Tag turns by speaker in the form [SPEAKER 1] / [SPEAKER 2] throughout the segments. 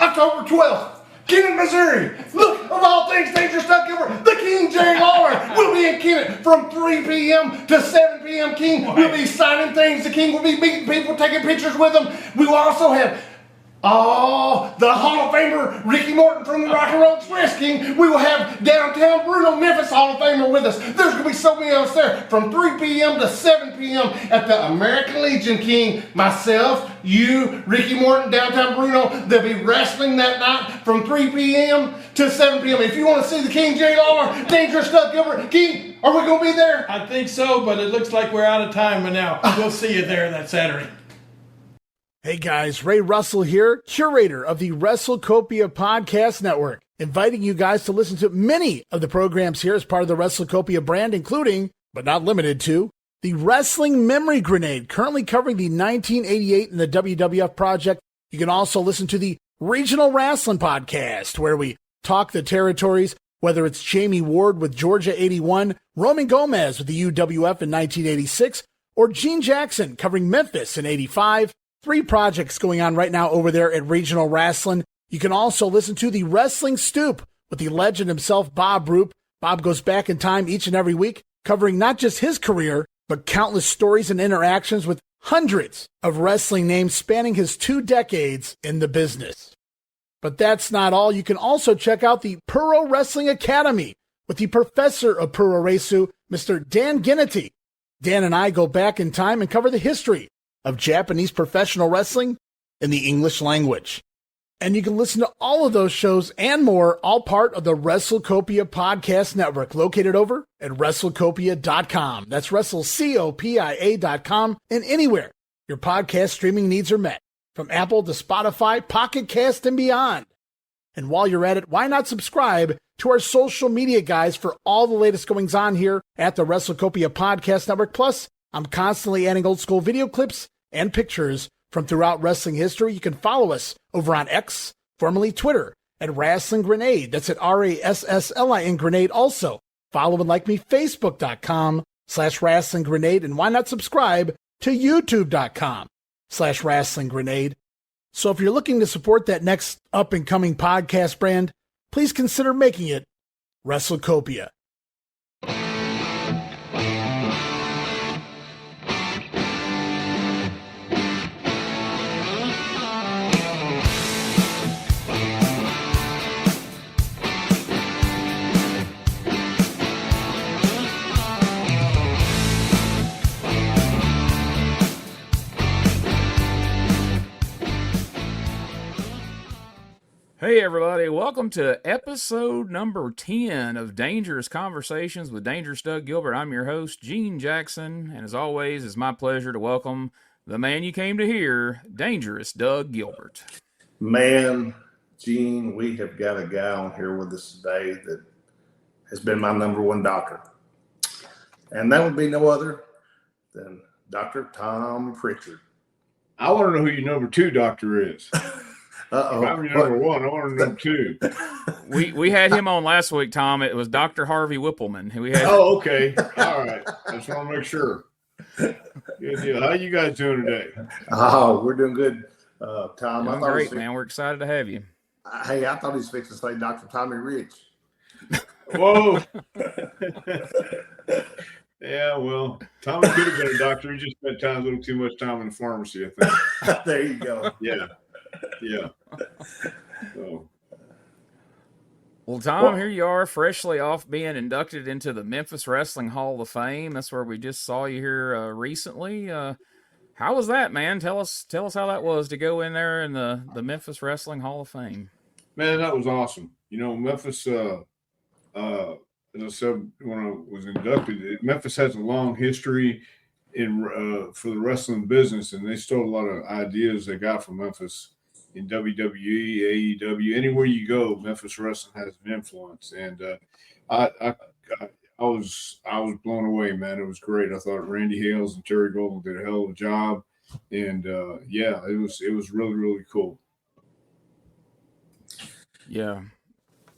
[SPEAKER 1] October 12th, Kennett, Missouri. Look, of all things, Dangerous Doug Gilbert, the King Jerry Lawler will be in Kennett from 3 p.m. to 7 p.m. King will be signing things. The King will be meeting people, taking pictures with them. We will also have the Hall of Famer Ricky Morton from the Rock and Roll Express, King. We will have downtown Bruno, Memphis Hall of Famer with us. There's going to be so many of us there from 3 p.m. to 7 p.m. at the American Legion, King. Myself, you, Ricky Morton, downtown Bruno. They'll be wrestling that night from 3 p.m. to 7 p.m. If you want to see the King Jerry Lawler, Dangerous Doug Gilbert, King, are we going to be there?
[SPEAKER 2] I think so, but it looks like we're out of time by now. We'll see you there that Saturday.
[SPEAKER 3] Hey guys, Ray Russell here, curator of the WrestleCopia Podcast Network, inviting you guys to listen to many of the programs here as part of the WrestleCopia brand, including, but not limited to, the Wrestling Memory Grenade, currently covering the 1988 and the WWF project. You can also listen to the Regional Wrestling Podcast, where we talk the territories, whether it's Jamie Ward with Georgia 81, Roman Gomez with the UWF in 1986, or Gene Jackson covering Memphis in 85. 3 projects going on right now over there at Regional Wrestling. You can also listen to the Wrestling Stoop with the legend himself, Bob Roop. Bob goes back in time each and every week, covering not just his career, but countless stories and interactions with hundreds of wrestling names spanning his 2 decades in the business. But that's not all. You can also check out the Puro Wrestling Academy with the professor of Puro Resu, Mr. Dan Ginnity. Dan and I go back in time and cover the history of Japanese professional wrestling in the English language. And you can listen to all of those shows and more, all part of the WrestleCopia Podcast Network, located over at WrestleCopia.com. That's WrestleCopia.com, and anywhere your podcast streaming needs are met, from Apple to Spotify, Pocket Cast, and beyond. And while you're at it, why not subscribe to our social media guys for all the latest goings on here at the WrestleCopia Podcast Network. Plus, I'm constantly adding old school video clips and pictures from throughout wrestling history. You can follow us over on X, formerly Twitter, at Wrestling Grenade. That's at RASSLIN Grenade. Also, follow and like me, Facebook.com/Wrestling Grenade. And why not subscribe to YouTube.com/Wrestling Grenade. So if you're looking to support that next up and coming podcast brand, please consider making it WrestleCopia.
[SPEAKER 4] Hey everybody, welcome to episode number 10 of Dangerous Conversations with Dangerous Doug Gilbert. I'm your host, Gene Jackson, and as always, it's my pleasure to welcome the man you came to hear, Dangerous Doug Gilbert.
[SPEAKER 1] Man, Gene, we have got a guy on here with us today that has been my number one doctor. And that would be no other than Dr. Tom Prichard.
[SPEAKER 5] I want to know who your number 2 doctor is.
[SPEAKER 1] Uh-oh.
[SPEAKER 5] If I'm your number 1, I want to know number 2.
[SPEAKER 4] We had him on last week, Tom. It was Dr. Harvey Whippleman.
[SPEAKER 5] Oh, okay. All right. I just want to make sure. Good deal. How you guys doing today?
[SPEAKER 1] Oh, we're doing good, Tom.
[SPEAKER 4] Doing great, man. We're excited to have you.
[SPEAKER 1] Hey, I thought he was fixing to say Dr. Tommy Rich.
[SPEAKER 5] Whoa. Yeah, well, Tommy could have been a doctor. He just spent time a little too much time in the pharmacy, I think.
[SPEAKER 1] There you go.
[SPEAKER 5] Yeah. So.
[SPEAKER 4] Well, Tom, here you are, freshly off being inducted into the Memphis Wrestling Hall of Fame. That's where we just saw you here recently. How was that, man? Tell us how that was to go in there in the Memphis Wrestling Hall of Fame.
[SPEAKER 5] Man, that was awesome. You know, Memphis, as I said when I was inducted, Memphis has a long history for the wrestling business, and they stole a lot of ideas they got from Memphis. In WWE, AEW, anywhere you go, Memphis wrestling has an influence, and I was blown away, man. It was great. I thought Randy Hales and Terry Golden did a hell of a job, and it was really, really cool.
[SPEAKER 4] Yeah,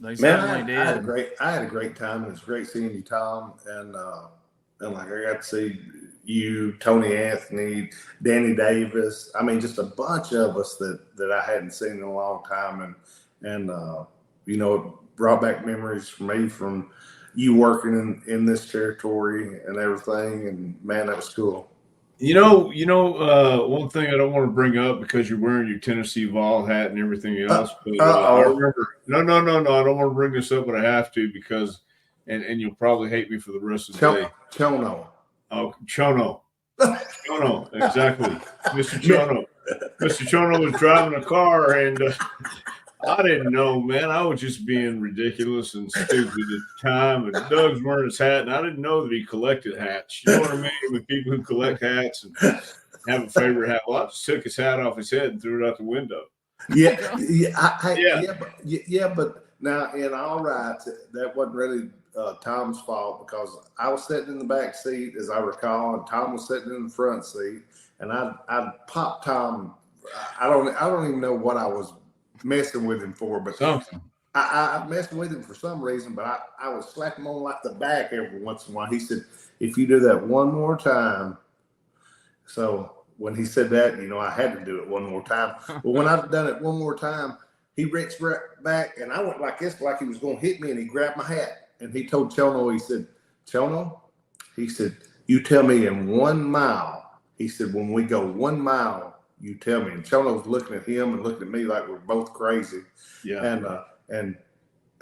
[SPEAKER 4] they certainly did.
[SPEAKER 1] I had a great time. It was great seeing you, Tom, and and like I got to see you, Tony Anthony, Danny Davis. I mean, just a bunch of us that I hadn't seen in a long time, and you know, it brought back memories for me from you working in this territory and everything. And man, that was cool.
[SPEAKER 5] One thing I don't want to bring up because you're wearing your Tennessee Vol hat and everything else, but I remember. No, I don't want to bring this up, but I have to because, and you'll probably hate me for the rest of the day.
[SPEAKER 1] Chono.
[SPEAKER 5] Oh, Chono, exactly, Mr. Chono. Mr. Chono was driving a car, and I didn't know, man. I was just being ridiculous and stupid at the time. And Doug's wearing his hat, and I didn't know that he collected hats. You know what I mean? With people who collect hats and have a favorite hat. Well, I just took his hat off his head and threw it out the window.
[SPEAKER 1] Yeah, but now in all right, that wasn't really Tom's fault because I was sitting in the back seat, as I recall, and Tom was sitting in the front seat, and I popped Tom. I don't even know what I was messing with him for, but
[SPEAKER 5] something.
[SPEAKER 1] I messed with him for some reason, but I would slap him on like the back every once in a while. He said, "If you do that one more time," so when he said that, you know, I had to do it one more time. But when I've done it one more time, he reached right back, and I went like this, like he was going to hit me, and he grabbed my hat. And he told Chono, he said, "Chono," he said, "you tell me in 1 mile." He said, "When we go 1 mile, you tell me." And Chono was looking at him and looking at me like we're both crazy.
[SPEAKER 5] Yeah.
[SPEAKER 1] And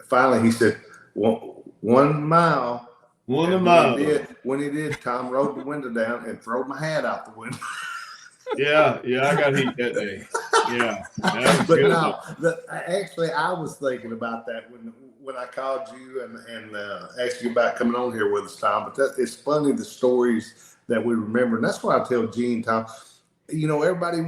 [SPEAKER 1] finally he said, 1 mile.
[SPEAKER 5] 1 mile.
[SPEAKER 1] When he did, Tom rolled the window down and threw my hat out the window.
[SPEAKER 5] Yeah, I got heat that day. Yeah.
[SPEAKER 1] But no, actually, I was thinking about that when I called you and asked you about coming on here with us, Tom. But it's funny, the stories that we remember. And that's why I tell Gene, Tom, you know, everybody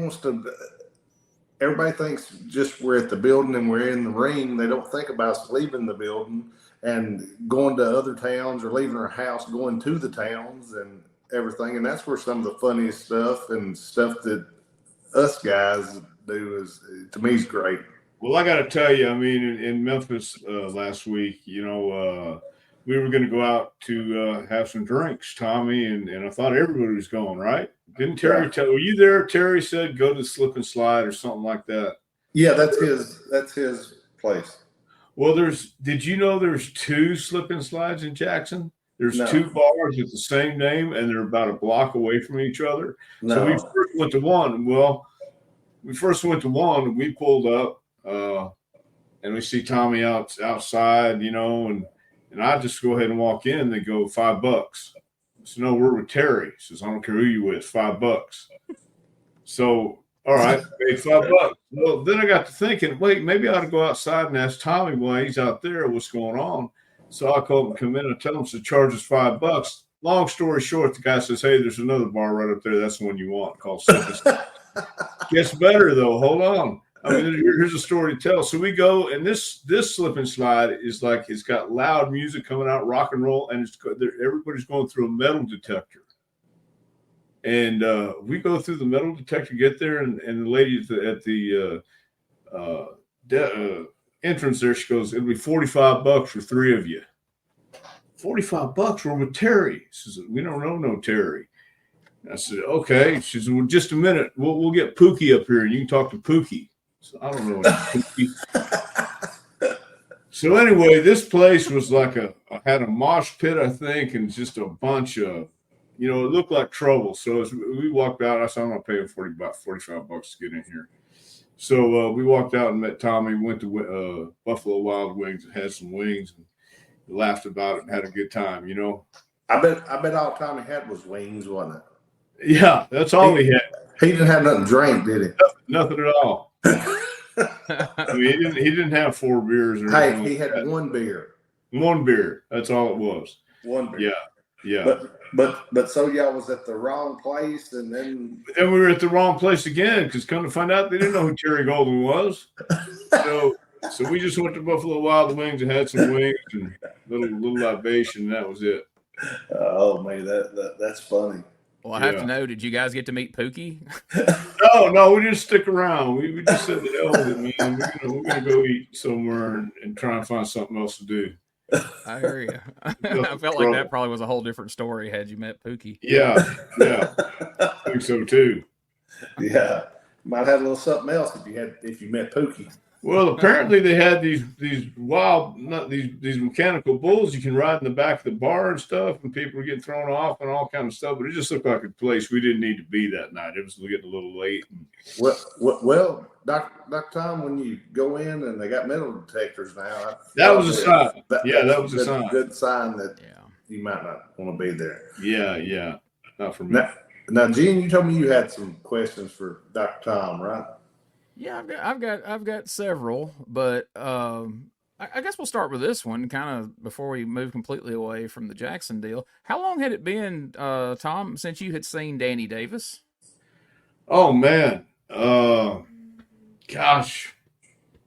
[SPEAKER 1] thinks just we're at the building and we're in the ring. They don't think about us leaving the building and going to other towns or leaving our house, going to the towns and everything. And that's where some of the funniest stuff and stuff that us guys do is, to me, is great.
[SPEAKER 5] Well, I got to tell you, I mean, in Memphis last week, you know, we were going to go out to have some drinks, Tommy, and I thought everybody was going, right? Didn't Terry tell? Were you there? Terry said go to Slip and Slide or something like that.
[SPEAKER 1] Yeah, that's his place.
[SPEAKER 5] Well, did you know there's 2 Slip and Slides in Jackson? There's
[SPEAKER 1] No.
[SPEAKER 5] 2 bars with the same name, and they're about a block away from each other.
[SPEAKER 1] No.
[SPEAKER 5] So we first went to one. Well, we pulled up, and we see Tommy outside, you know, and I just go ahead and walk in. They go $5. So no, we're with Terry. He says, "I don't care who you with, $5." So all right, paid $5. Well, then I got to thinking, wait, maybe I ought to go outside and ask Tommy while he's out there what's going on. So I called him, come in, and tell him to charge us $5. Long story short, the guy says, "Hey, there's another bar right up there. That's the one you want." Called Gets better though. Hold on. I mean, here's a story to tell. So we go, and this Slip and Slide is like, it's got loud music coming out, rock and roll, and everybody's going through a metal detector. And we go through the metal detector, get there, and the lady at the entrance there, she goes, "It'll be $45 for 3 of you." $45. We're with Terry. She says, "We don't know no Terry." I said, "Okay." She said, "Well, just a minute. We'll get Pookie up here, and you can talk to Pookie." So I don't know what Pookie. So anyway, this place was like had a mosh pit, I think, and just a bunch of, you know, it looked like trouble. So as we walked out, I said, "I'm not paying $45 to get in here." So we walked out and met Tommy, went to Buffalo Wild Wings and had some wings and laughed about it and had a good time, you know.
[SPEAKER 1] I bet all Tommy had was wings, wasn't it?
[SPEAKER 5] Yeah, that's all he had.
[SPEAKER 1] He didn't have nothing to drink, did he?
[SPEAKER 5] Nothing at all. I mean, he didn't have 4 beers or anything.
[SPEAKER 1] Hey, he had 1 beer.
[SPEAKER 5] 1 beer. That's all it was.
[SPEAKER 1] 1 beer.
[SPEAKER 5] Yeah.
[SPEAKER 1] But so y'all was at the wrong place, and then
[SPEAKER 5] we were at the wrong place again because come to find out they didn't know who Terry Golden was. So we just went to Buffalo Wild Wings and had some wings and little libation, and that was it.
[SPEAKER 1] Oh man, that's funny.
[SPEAKER 4] Well, I have to know, did you guys get to meet Pookie?
[SPEAKER 5] No, we didn't stick around. We just said the hell with it, man. We're gonna go eat somewhere and try and find something else to do.
[SPEAKER 4] I hear you. I felt like that probably was a whole different story had you met Pookie.
[SPEAKER 5] Yeah, I think so too.
[SPEAKER 1] Yeah, might have a little something else if you met Pookie.
[SPEAKER 5] Well, apparently they had these wild, not these mechanical bulls you can ride in the back of the bar and stuff, and people were getting thrown off and all kind of stuff. But it just looked like a place we didn't need to be that night. It was getting a little late.
[SPEAKER 1] Well, Dr. Tom, when you go in and they got metal detectors now,
[SPEAKER 5] that was a sign. That was a sign.
[SPEAKER 1] Good sign that you might not want to be there.
[SPEAKER 5] Yeah, not for me.
[SPEAKER 1] Now, Gene, you told me you had some questions for Dr. Tom, right?
[SPEAKER 4] Yeah, I've got several, but I guess we'll start with this one, kind of before we move completely away from the Jackson deal. How long had it been, Tom, since you had seen Danny Davis?
[SPEAKER 5] Oh man, gosh,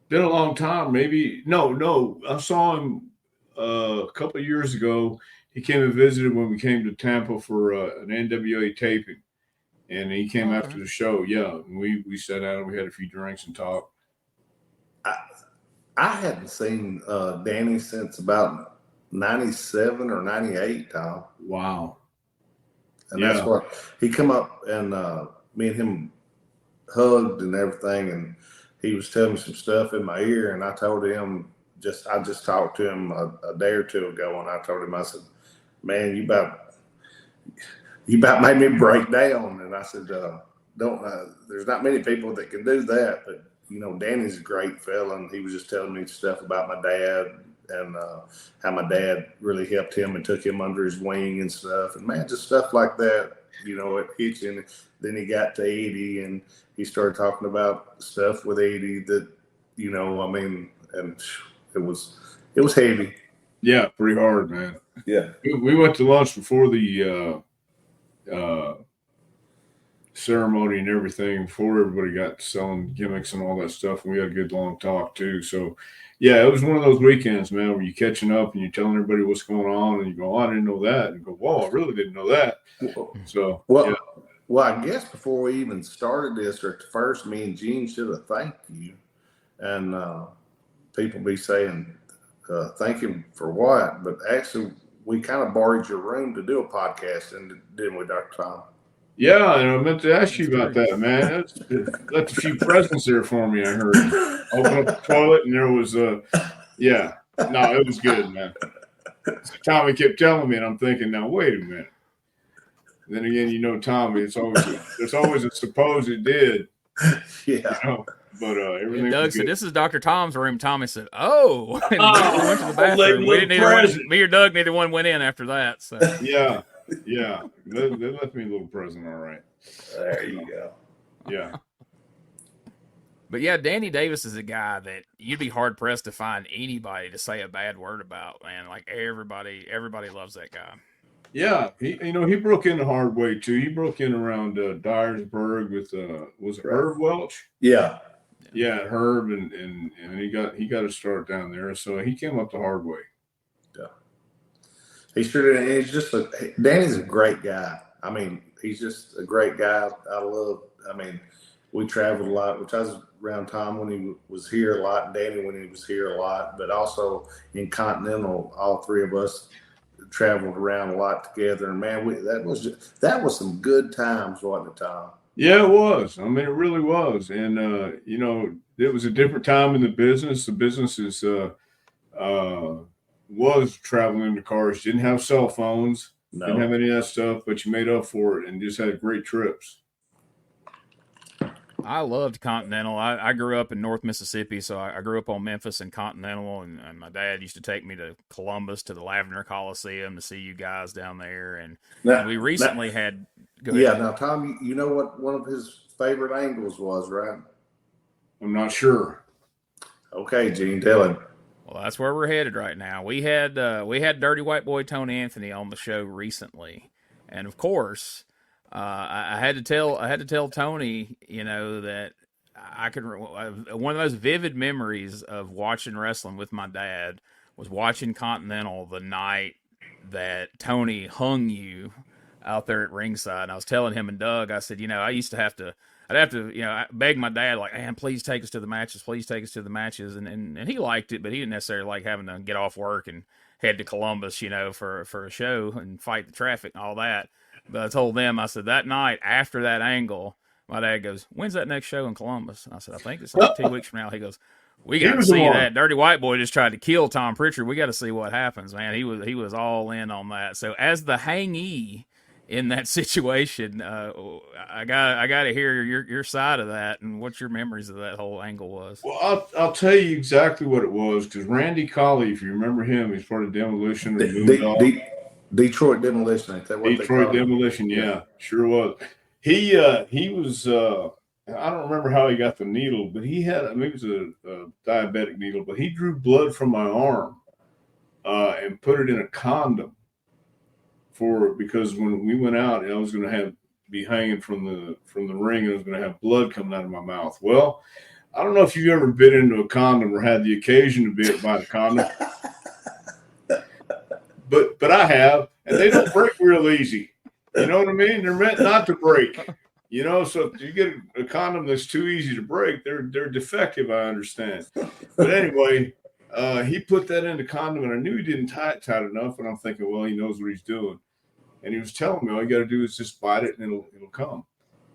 [SPEAKER 5] been a long time. Maybe no. I saw him a couple of years ago. He came and visited when we came to Tampa for an NWA taping. And he came after the show. Yeah, and we sat down and we had a few drinks and talked.
[SPEAKER 1] I hadn't seen Danny since about 97 or 98, Tom.
[SPEAKER 5] Wow.
[SPEAKER 1] And that's what he come up and me and him hugged and everything, and he was telling me some stuff in my ear, and I told him I just talked to him a day or two ago, and I told him, I said, man, you about made me break down. And I said, there's not many people that can do that, but Danny's a great fella, and he was just telling me stuff about my dad and how my dad really helped him and took him under his wing and stuff. And man, just stuff like that, it hits you. And then he got to Eddie, and he started talking about stuff with Eddie that, and it was heavy.
[SPEAKER 5] Yeah, pretty hard, man.
[SPEAKER 1] Yeah.
[SPEAKER 5] We went to lunch before the ceremony and everything, before everybody got selling gimmicks and all that stuff, and we had a good long talk too. So yeah, it was one of those weekends, man, where you're catching up and you're telling everybody what's going on, and you go, oh, I didn't know that, and you go, whoa, I really didn't know that. So
[SPEAKER 1] well, I guess before we even started this, or at first, me and Gene should have thanked you, and people be saying thank him for what, but actually we kind of borrowed your room to do a podcast, and didn't we, Dr. Tom?
[SPEAKER 5] Yeah, and I meant to ask you about that, man. Left a few presents there for me, I heard. Open up the toilet, and there was it was good, man. So Tommy kept telling me, and I'm thinking, now, wait a minute. And then again, Tommy, it's always a suppose it did.
[SPEAKER 1] Yeah.
[SPEAKER 5] But everything.
[SPEAKER 4] And Doug said, "This is Dr. Tom's room." Tommy said, "Oh," and we went to the bathroom. We didn't me or Doug, neither one went in after that. So
[SPEAKER 5] yeah, they left me a little present, all right.
[SPEAKER 1] There you go.
[SPEAKER 5] Yeah.
[SPEAKER 4] But yeah, Danny Davis is a guy that you'd be hard pressed to find anybody to say a bad word about, man. Like everybody loves that guy. Yeah,
[SPEAKER 5] he broke in the hard way too. He broke in around Dyersburg with was it Herb Welch?
[SPEAKER 1] Yeah.
[SPEAKER 5] Yeah, Herb and he got a start down there, so he came up the hard way.
[SPEAKER 1] Yeah, he sure did. Danny's a great guy. I mean, he's just a great guy. We traveled a lot, which I was around Tom when he was here a lot, and Danny when he was here a lot, but also in Continental, all three of us traveled around a lot together. And man, that was some good times, wasn't it, Tom?
[SPEAKER 5] Yeah, it was. I mean, it really was. And, it was a different time in the business. The business was traveling in the cars. Didn't have cell phones. No. Didn't have any of that stuff, but you made up for it and just had great trips.
[SPEAKER 4] I loved Continental. I grew up in North Mississippi, so I grew up on Memphis and Continental, and my dad used to take me to Columbus to the Lavender Coliseum to see you guys down there. And we recently had –
[SPEAKER 1] now, Tom, you know what one of his favorite angles was, right?
[SPEAKER 5] I'm not sure.
[SPEAKER 1] Okay, Gene, tell him.
[SPEAKER 4] Well, that's where we're headed right now. We had Dirty White Boy Tony Anthony on the show recently, and of course – I had to tell Tony, that I could. One of those vivid memories of watching wrestling with my dad was watching Continental the night that Tony hung you out there at ringside. And I was telling him and Doug, I said, I'd have to, beg my dad, like, man, please take us to the matches, and he liked it, but he didn't necessarily like having to get off work and head to Columbus, for a show and fight the traffic and all that. But I told them, I said, that night after that angle, my dad goes, "When's that next show in Columbus?" And I said, "I think it's like 2 weeks from now." He goes, "We got to see that. Dirty White Boy just tried to kill Tom Prichard. We got to see what happens, man." He was all in on that. So as the hangee in that situation, I got to hear your side of that and what your memories of that whole angle was.
[SPEAKER 5] Well, I'll tell you exactly what it was, because Randy Colley, if you remember him, he's part of Demolition.
[SPEAKER 1] Detroit Demolition, ain't that what
[SPEAKER 5] Detroit Demolition, yeah, sure was. He was I don't remember how he got the needle, but he had, maybe it was a diabetic needle, but he drew blood from my arm and put it in a condom because when we went out, I was going to be hanging from the ring, and I was going to have blood coming out of my mouth. Well, I don't know if you've ever bit into a condom or had the occasion to be by the condom, but I have, and they don't break real easy. You know what I mean? They're meant not to break. So if you get a condom that's too easy to break, they're defective, I understand. But anyway, he put that in the condom, and I knew he didn't tie it tight enough, and I'm thinking, well, he knows what he's doing. And he was telling me all you got to do is just bite it, and it'll come.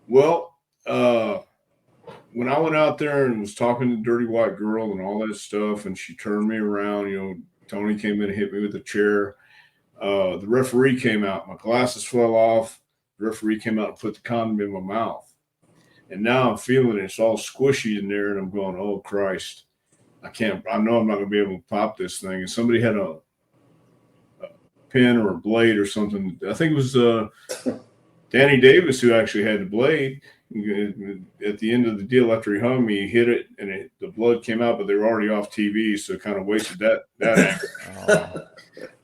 [SPEAKER 5] Well, when I went out there and was talking to Dirty White Girl and all that stuff, and she turned me around, Tony came in and hit me with a chair. The referee came out. My glasses fell off. The referee came out and put the condom in my mouth. And now I'm feeling it. It's all squishy in there, and I'm going, oh, Christ. I know I'm not going to be able to pop this thing. And somebody had a pin or a blade or something. I think it was Danny Davis who actually had the blade. At the end of the deal, after he hung me, he hit it, and the blood came out, but they were already off TV, so it kind of wasted that angle.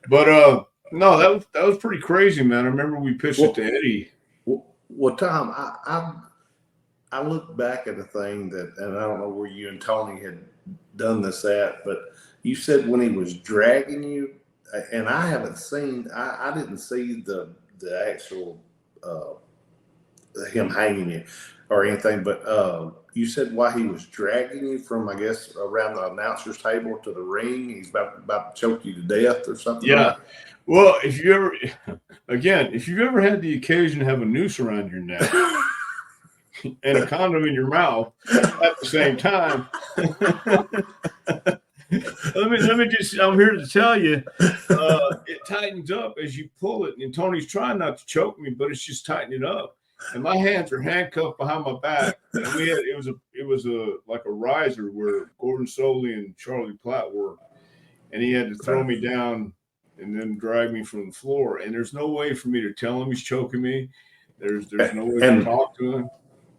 [SPEAKER 5] But no, that was pretty crazy, man. I remember we pitched it to Eddie.
[SPEAKER 1] Well, Tom, I look back at a thing and I don't know where you and Tony had done this at, but you said when he was dragging you, and I haven't seen, I didn't see the actual him hanging you or anything, but you said while he was dragging you from, I guess, around the announcer's table to the ring, he's about to choke you to death or something.
[SPEAKER 5] Yeah.
[SPEAKER 1] Like that.
[SPEAKER 5] Well, if you've ever had the occasion to have a noose around your neck and a condom in your mouth at the same time, let me just, I'm here to tell you, it tightens up as you pull it. And Tony's trying not to choke me, but it's just tightening up. And my hands are handcuffed behind my back. And it was like a riser where Gordon Soley and Charlie Platt were, and he had to throw me down and then drag me from the floor. And there's no way for me to tell him he's choking me. There's no way to talk to him.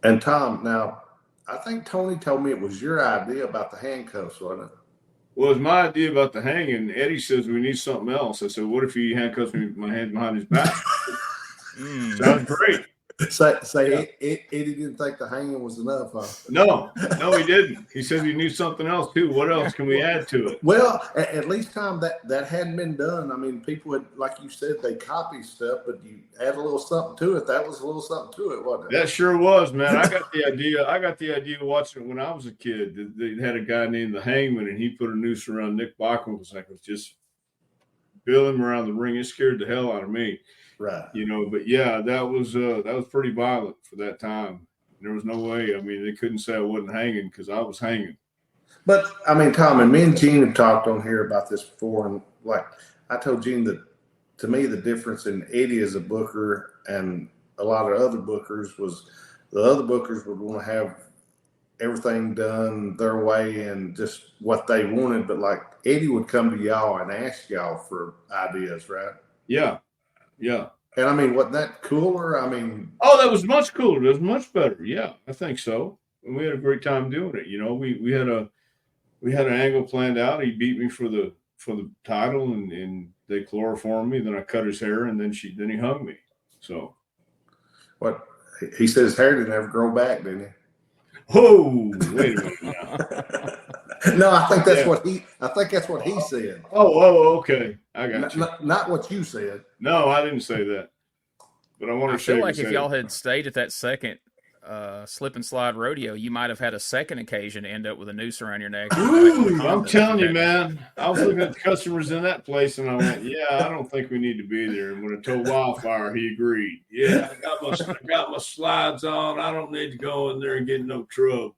[SPEAKER 1] And Tom, now, I think Tony told me it was your idea about the handcuffs, wasn't it?
[SPEAKER 5] Well, it was my idea about the hanging. Eddie says we need something else. I said, what if he handcuffs me with my hand behind his back? Sounds great.
[SPEAKER 1] Eddie didn't think the hanging was enough, huh?
[SPEAKER 5] No, he didn't. He said he knew something else too. What else can we add to it?
[SPEAKER 1] Well, at least, Tom, that hadn't been done. I mean, people had, like you said, they copy stuff, but you add a little something to it. That was a little something to it, wasn't it?
[SPEAKER 5] That sure was, man. I got the idea watching it when I was a kid. They had a guy named the Hangman, and he put a noose around Nick Bockwinkel's neck. It was just bill him around the ring. It scared the hell out of me.
[SPEAKER 1] Right.
[SPEAKER 5] But yeah, that was pretty violent for that time. There was no way. I mean, they couldn't say I wasn't hanging because I was hanging.
[SPEAKER 1] But I mean, Tom, and me and Gene have talked on here about this before, and like I told Gene that to me the difference in Eddie as a booker and a lot of other bookers was the other bookers would want to have everything done their way and just what they wanted, but like Eddie would come to y'all and ask y'all for ideas, right?
[SPEAKER 5] Yeah. Yeah.
[SPEAKER 1] And I mean, wasn't that cooler? I mean,
[SPEAKER 5] that was much cooler. It was much better. Yeah, I think so. And we had a great time doing it. We had an angle planned out. He beat me for the title, and they chloroformed me. Then I cut his hair, and then he hung me. So,
[SPEAKER 1] what he said, his hair didn't ever grow back, didn't he?
[SPEAKER 5] Oh, wait a minute now.
[SPEAKER 1] No, I think that's what he said.
[SPEAKER 5] Oh, okay. I got you.
[SPEAKER 1] Not what you said.
[SPEAKER 5] No, I didn't say that. But I want to
[SPEAKER 4] feel like if y'all had stayed at that second slip and slide rodeo, you might have had a second occasion to end up with a noose around your neck.
[SPEAKER 5] Ooh, I'm telling you, man. I was looking at the customers in that place, and I went, "Yeah, I don't think we need to be there." And when I told Wildfire, he agreed. Yeah, I got my slides on. I don't need to go in there and get in no trouble.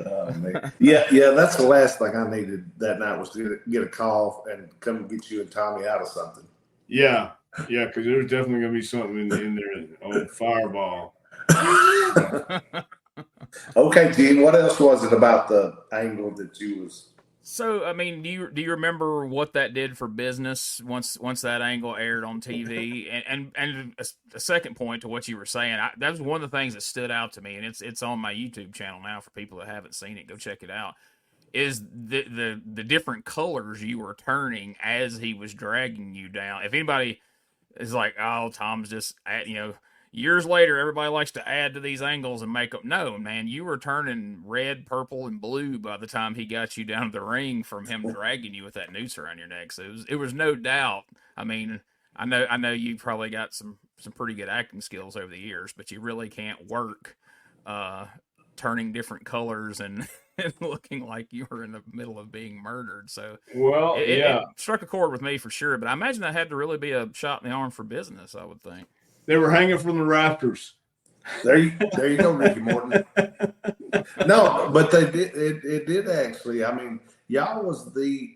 [SPEAKER 1] Oh, man. Yeah, that's the last thing I needed that night was to get a call and come get you and Tommy out of something.
[SPEAKER 5] Yeah, because there's definitely gonna be something in there on Fireball.
[SPEAKER 1] Okay, Gene, what else was it about the angle that you was?
[SPEAKER 4] So, I mean, do you remember what that did for business once that angle aired on TV? And a second point to what you were saying, that was one of the things that stood out to me, and it's on my YouTube channel now for people that haven't seen it. Go check it out. Is the different colors you were turning as he was dragging you down? If anybody is like, oh, Tom's just years later, everybody likes to add to these angles and make up. No, man, you were turning red, purple, and blue by the time he got you down to the ring from him dragging you with that noose around your neck. So it was no doubt. I mean, I know you probably got some pretty good acting skills over the years, but you really can't work turning different colors and looking like you were in the middle of being murdered. So
[SPEAKER 5] well,
[SPEAKER 4] it struck a chord with me for sure. But I imagine that had to really be a shot in the arm for business, I would think.
[SPEAKER 5] They were hanging from the rafters.
[SPEAKER 1] There you go, Ricky Morton. No, but they did. It did actually. I mean, y'all was the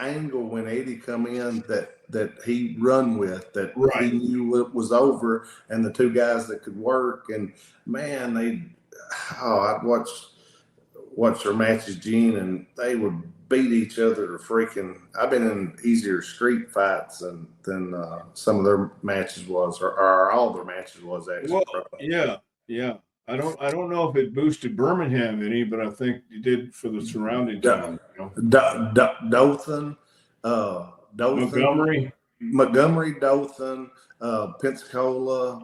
[SPEAKER 1] angle when Eddie come in that he run with, that
[SPEAKER 5] right.
[SPEAKER 1] He knew it was over, and the two guys that could work. And man, I'd watch their matches, Gene, and they would beat each other to freaking. I've been in easier street fights than some of their matches was, or all their matches was actually.
[SPEAKER 5] Well, yeah. I don't know if it boosted Birmingham any, but I think it did for the surrounding town.
[SPEAKER 1] Dothan, Montgomery, Dothan, Pensacola,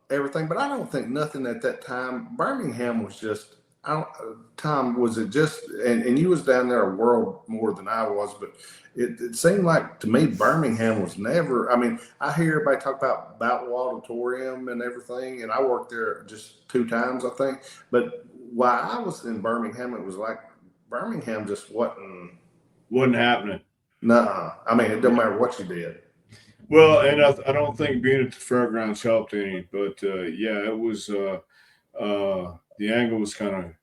[SPEAKER 1] everything. But I don't think nothing at that time. Birmingham was just. Tom, was it just, and you was down there a world more than I was, but it seemed like to me Birmingham was never. I mean, I hear everybody talk about Boutwell Auditorium and everything, and I worked there just 2 times, I think. But while I was in Birmingham, it was like Birmingham just wasn't
[SPEAKER 5] happening.
[SPEAKER 1] Nuh-uh. I mean, it don't matter what you did.
[SPEAKER 5] Well, and I don't think being at the fairgrounds helped any, but it was. The angle was kind of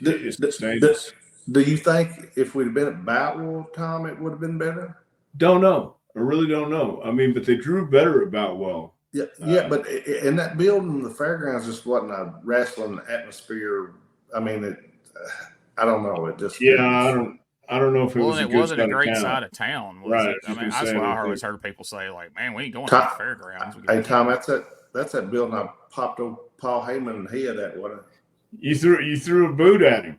[SPEAKER 5] dangerous.
[SPEAKER 1] Do you think if we'd have been at Boutwell, Tom, it would have been better?
[SPEAKER 5] Don't know. I really don't know. I mean, but they drew better at Boutwell.
[SPEAKER 1] Yeah, but in that building, the fairgrounds just wasn't a wrestling atmosphere. I mean, I don't know. It just
[SPEAKER 5] I don't know if it was.
[SPEAKER 4] Well, it wasn't a great side of town, was
[SPEAKER 5] right?
[SPEAKER 4] It? I mean, that's what I always heard people say, like, "Man, we ain't going to the fairgrounds."
[SPEAKER 1] Hey, Tom, that's that building I popped over Paul Heyman head at, wasn't it?
[SPEAKER 5] You threw a boot at him.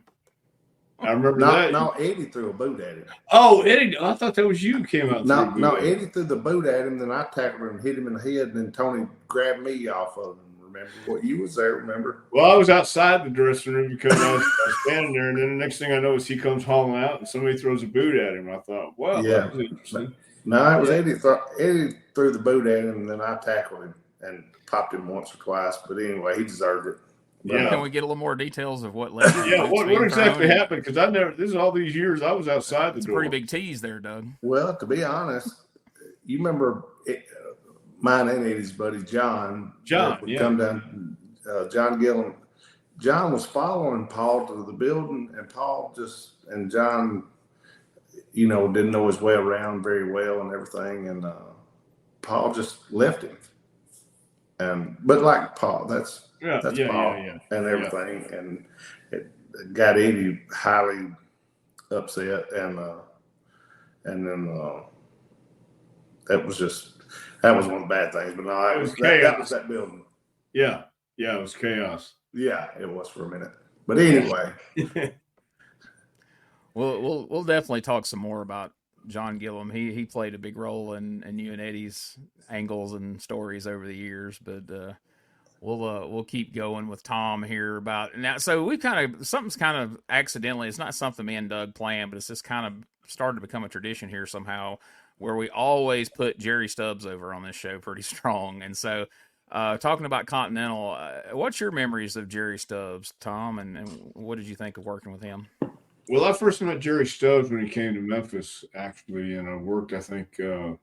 [SPEAKER 5] I remember that.
[SPEAKER 1] No, Eddie threw a boot at him.
[SPEAKER 5] Oh, Eddie! I thought that was you who came out.
[SPEAKER 1] No, Eddie threw the boot at him. Then I tackled him and hit him in the head. And then Tony grabbed me off of him. Remember? Well, you was there. Remember?
[SPEAKER 5] Well, I was outside the dressing room because I was standing there, and then the next thing I know is he comes hauling out, and somebody throws a boot at him. I thought, well, that was interesting.
[SPEAKER 1] No, it was Eddie. Eddie threw the boot at him, and then I tackled him and popped him once or twice. But anyway, he deserved it.
[SPEAKER 4] Yeah. Can we get a little more details of what led?
[SPEAKER 5] What exactly happened? Because this is all these years I was outside the door.
[SPEAKER 4] Pretty big tease there, Doug.
[SPEAKER 1] Well, to be honest, you remember mine and Eddie's buddy John. Would come down. John Gillen. John was following Paul to the building, and John, didn't know his way around very well and everything, and Paul just left him. But like Paul, that's Paul and everything, and it got Eddie highly upset, and then that was one of the bad things. But no, it was chaos. That was that building.
[SPEAKER 5] Yeah, it was chaos.
[SPEAKER 1] Yeah, it was for a minute. But anyway,
[SPEAKER 4] we'll definitely talk some more about John Gillum. He played a big role in you and Eddie's angles and stories over the years, but we'll keep going with Tom here about now. So something's kind of accidentally. It's not something me and Doug planned, but it's just kind of started to become a tradition here somehow. where we always put Jerry Stubbs over on this show pretty strong. And so, talking about Continental, what's your memories of Jerry Stubbs, Tom, and what did you think of working with him?
[SPEAKER 5] Well, I first met Jerry Stubbs when he came to Memphis, actually, and I worked, I think, 2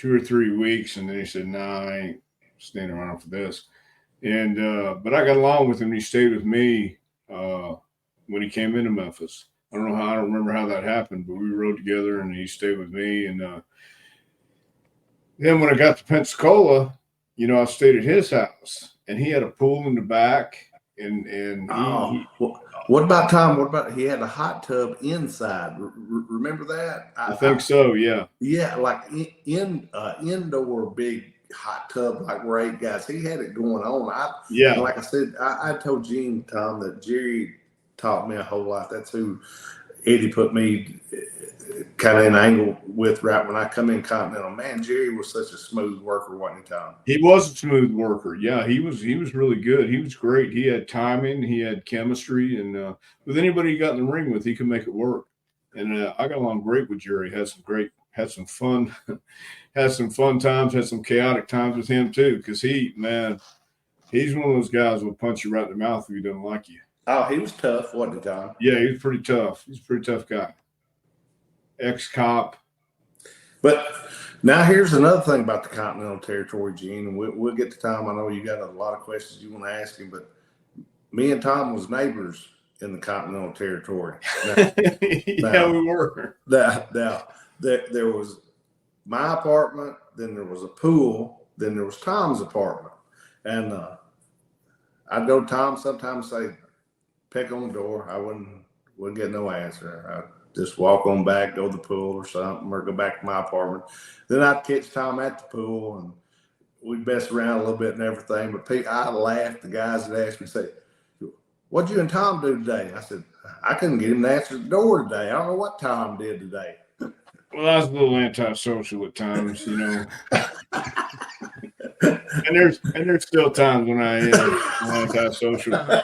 [SPEAKER 5] or 3 weeks, and then he said, "Nah, I ain't staying around for this." And but I got along with him. He stayed with me when he came into Memphis. I don't remember how that happened, but we rode together, and he stayed with me. And then when I got to Pensacola, I stayed at his house, and he had a pool in the back. And
[SPEAKER 1] what about Tom? What about he had a hot tub inside? Remember that?
[SPEAKER 5] I think so. Yeah.
[SPEAKER 1] Yeah, like indoor big hot tub, like we're 8 guys. He had it going on. Like I said, I told Gene, Tom, that Jerry taught me a whole lot. That's who Eddie put me kind of in angle with right when I come in Continental. Man, Jerry was such a smooth worker, wasn't he, Tom?
[SPEAKER 5] He was a smooth worker. Yeah, he was really good. He was great. He had timing. He had chemistry. And with anybody he got in the ring with, he could make it work. And I got along great with Jerry. Had some fun, had some fun times, had some chaotic times with him too. Because he's one of those guys who'll punch you right in the mouth if he doesn't like you.
[SPEAKER 1] Oh, he was tough, wasn't he, Tom?
[SPEAKER 5] Yeah, he was pretty tough. He's a pretty tough guy. Ex-cop.
[SPEAKER 1] But now here's another thing about the Continental Territory, Gene, and we'll get to Tom. I know you got a lot of questions you want to ask him, but me and Tom was neighbors in the Continental Territory.
[SPEAKER 5] Now, we were.
[SPEAKER 1] There was my apartment, then there was a pool, then there was Tom's apartment. And I'd go to Tom sometimes say, peck on the door. I wouldn't get no answer. I'd just walk on back, go to the pool or something, or go back to my apartment. Then I'd catch Tom at the pool, and we'd mess around a little bit and everything. But I laughed. The guys that asked me, say, "What'd you and Tom do today?" I said, "I couldn't get him to answer the door today. I don't know what Tom did today."
[SPEAKER 5] Well, I was a little antisocial at times, and there's still times when I am antisocial. I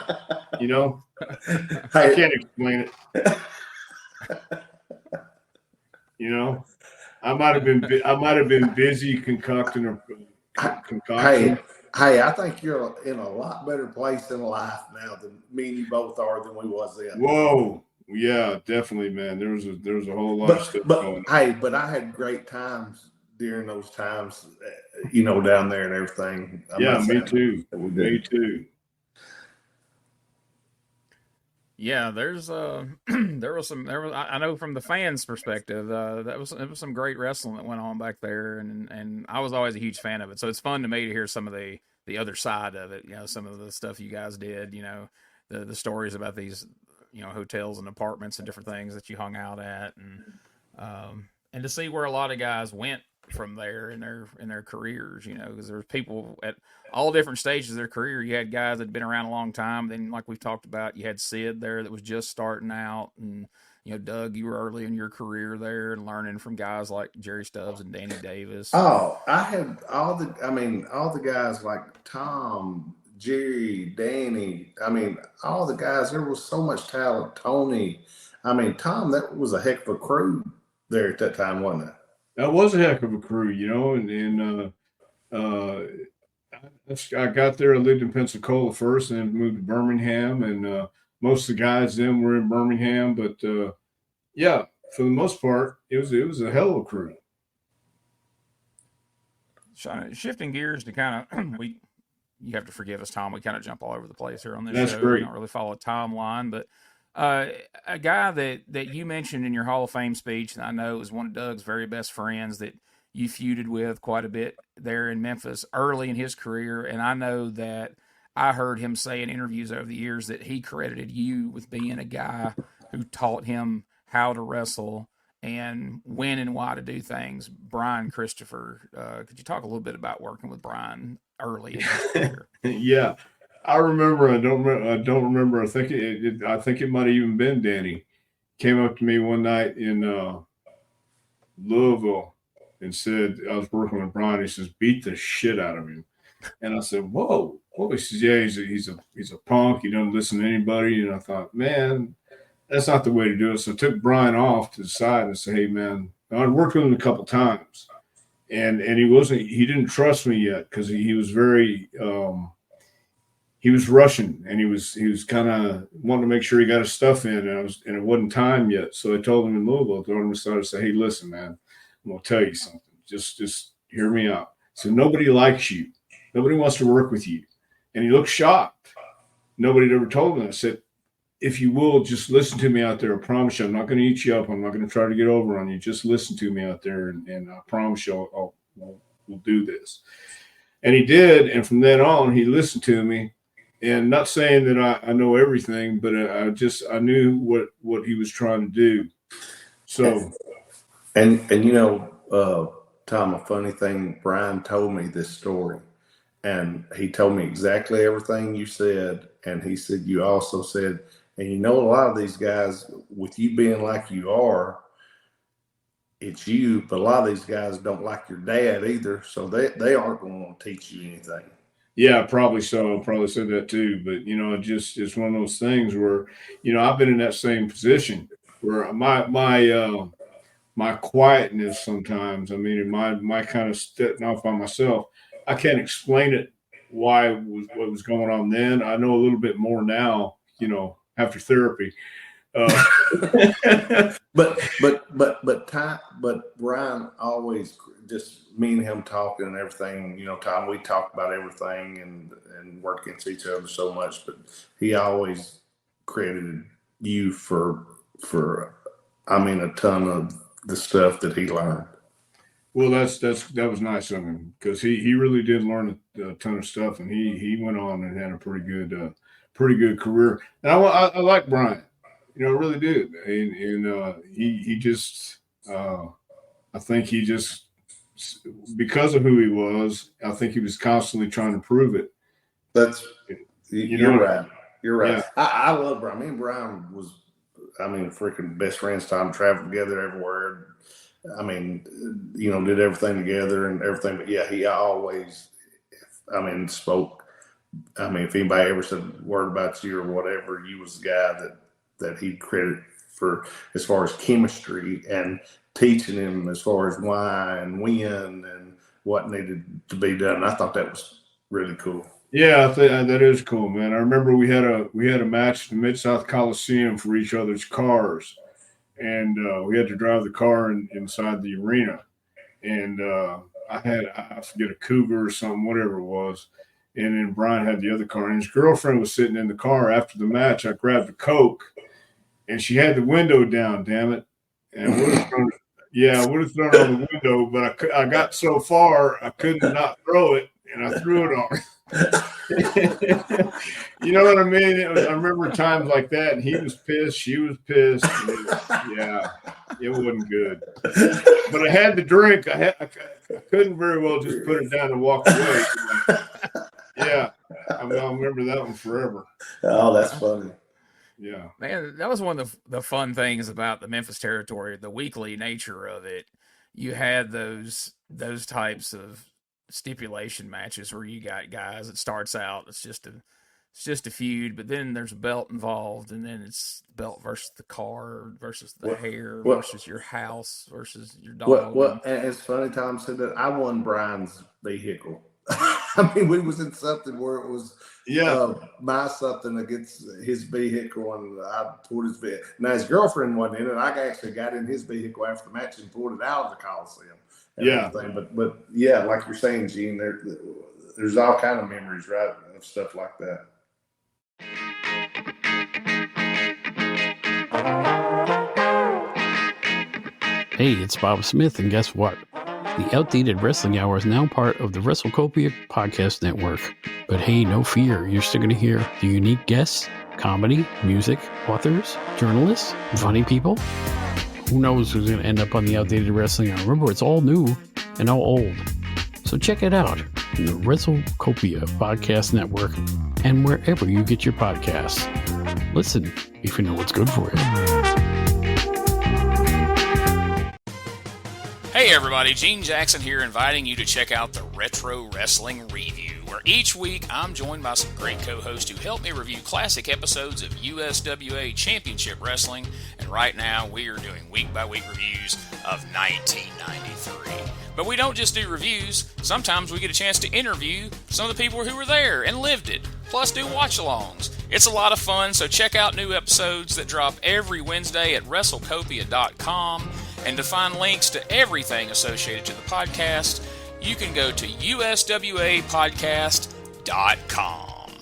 [SPEAKER 5] can't explain it. I might have been busy concocting a concoction.
[SPEAKER 1] Hey, I think you're in a lot better place in life now than me and you both are than we was then.
[SPEAKER 5] Whoa. Yeah, definitely, man. There was a whole lot of stuff going on.
[SPEAKER 1] Hey, but I had great times during those times, down there and everything.
[SPEAKER 5] Me too. Me too.
[SPEAKER 4] Yeah, there's I know from the fans' perspective, it was some great wrestling that went on back there, and I was always a huge fan of it. So it's fun to me to hear some of the other side of it. Some of the stuff you guys did. The stories about these hotels and apartments and different things that you hung out at, and to see where a lot of guys went from there in their careers, because there's people at all different stages of their career. You had guys that had been around a long time. Then, like we've talked about, you had Sid there that was just starting out, and Doug, you were early in your career there and learning from guys like Jerry Stubbs and Danny Davis.
[SPEAKER 1] Oh, I had all the guys like Tom, Jerry, Danny. All the guys. There was so much talent. Tony. Tom. That was a heck of a crew there at that time, wasn't it?
[SPEAKER 5] That was a heck of a crew, and I got there. I lived in Pensacola first, and then moved to Birmingham, and most of the guys then were in Birmingham. But yeah, for the most part, it was a hell of a crew.
[SPEAKER 4] Shifting gears to kind of you have to forgive us, Tom. We kind of jump all over the place here on this
[SPEAKER 5] That's
[SPEAKER 4] show.
[SPEAKER 5] Great.
[SPEAKER 4] We don't really follow a timeline, but a guy that you mentioned in your Hall of Fame speech, and I know was one of Doug's very best friends that you feuded with quite a bit there in Memphis early in his career, and I know that I heard him say in interviews over the years that he credited you with being a guy who taught him how to wrestle and when and why to do things. Brian Christopher, could you talk a little bit about working with Brian early in his career?
[SPEAKER 5] Yeah, I remember. I don't remember. I think it might have even been Danny. Came up to me one night in Louisville and said, I was working with Brian. He says, "Beat the shit out of him." And I said, "Whoa." He says, "Yeah, he's a punk. He doesn't listen to anybody." And I thought, man, that's not the way to do it. So I took Brian off to the side and said, "Hey, man, I'd worked with him a couple times, and he didn't trust me yet because he was very he was rushing, and he was kind of wanting to make sure he got his stuff in, and it wasn't time yet. So I told him in Louisville, I told him to say, hey, listen, man, I'm gonna tell you something. Just hear me out. So nobody likes you. Nobody wants to work with you. And he looked shocked. Nobody had ever told him. I said, if you will, just listen to me out there. I promise you, I'm not going to eat you up. I'm not going to try to get over on you. Just listen to me out there, and I promise you we'll do this. And he did. And from then on, he listened to me. And not saying that I know everything, but I knew what he was trying to do. So.
[SPEAKER 6] And Tom, a funny thing, Brian told me this story, and he told me exactly everything you said. And he said, you also said, and a lot of these guys, with you being like you are, it's you, but a lot of these guys don't like your dad either. So they aren't going to want to teach you anything.
[SPEAKER 5] Yeah, probably so. I probably said that too. But, it's one of those things where, I've been in that same position where my quietness sometimes, my kind of stepping off by myself, I can't explain it what was going on then. I know a little bit more now, after therapy.
[SPEAKER 6] But Brian always, just me and him talking and everything, Tom, we talk about everything and work against each other so much, but he always credited you for a ton of the stuff that he learned.
[SPEAKER 5] Well, that was nice of him, because he really did learn a ton of stuff, and he went on and had a pretty good career. And I like Brian, I really do. And he just I think he just, because of who he was, I think he was constantly trying to prove it.
[SPEAKER 6] You're right. You're right.
[SPEAKER 5] Yeah.
[SPEAKER 6] I love Brian. Me and Brian was, freaking best friends. Time traveled together everywhere. Did everything together and everything. But yeah, he always, spoke. If anybody ever said a word about you or whatever, you was the guy that he'd credit for as far as chemistry and teaching him as far as why and when and what needed to be done. I thought that was really cool.
[SPEAKER 5] Yeah, I think that is cool, man. I remember we had a match in the Mid-South Coliseum for each other's cars, and we had to drive the car inside the arena. And I forget, a Cougar or something, whatever it was. And then Brian had the other car, and his girlfriend was sitting in the car. After the match, I grabbed a Coke, and she had the window down, damn it. And I would have thrown it on the window, but I got so far, I couldn't not throw it, and I threw it on her. You know what I mean? I remember times like that, and he was pissed, she was pissed. It wasn't good. But I had the drink. I couldn't very well just put it down and walk away. Yeah, I'll remember that one forever.
[SPEAKER 6] Oh, that's funny.
[SPEAKER 5] Yeah,
[SPEAKER 4] man, that was one of the fun things about the Memphis territory, the weekly nature of it. You had those types of stipulation matches where you got guys, it starts out, it's just a feud, but then there's a belt involved, and then it's belt versus the car versus the hair versus your house versus your dog.
[SPEAKER 6] Well, and it's funny, Tom said that I won Brian's vehicle. We was in something where it was my something against his vehicle, and I pulled his vehicle. Now his girlfriend wasn't in it. I actually got in his vehicle after the match and pulled it out of the Coliseum. Everything. But yeah, like you're saying, Gene, there's all kind of memories, right, of stuff like that.
[SPEAKER 7] Hey, it's Bob Smith, and guess what? The Outdated Wrestling Hour is now part of the WrestleCopia Podcast Network. But hey, no fear, you're still going to hear the unique guests, comedy, music, authors, journalists, funny people. Who knows who's going to end up on the Outdated Wrestling Hour? Remember, it's all new and all old. So check it out in the WrestleCopia Podcast Network and wherever you get your podcasts. Listen if you know what's good for you.
[SPEAKER 4] Hey everybody, Gene Jackson here, inviting you to check out the Retro Wrestling Review. where each week I'm joined by some great co-hosts who help me review classic episodes of USWA Championship Wrestling, and right now we are doing week-by-week reviews of 1993. But we don't just do reviews. Sometimes we get a chance to interview some of the people who were there and lived it, plus do watch-alongs. It's a lot of fun, so check out new episodes that drop every Wednesday at WrestleCopia.com. And to find links to everything associated to the podcast, you can go to USWApodcast.com.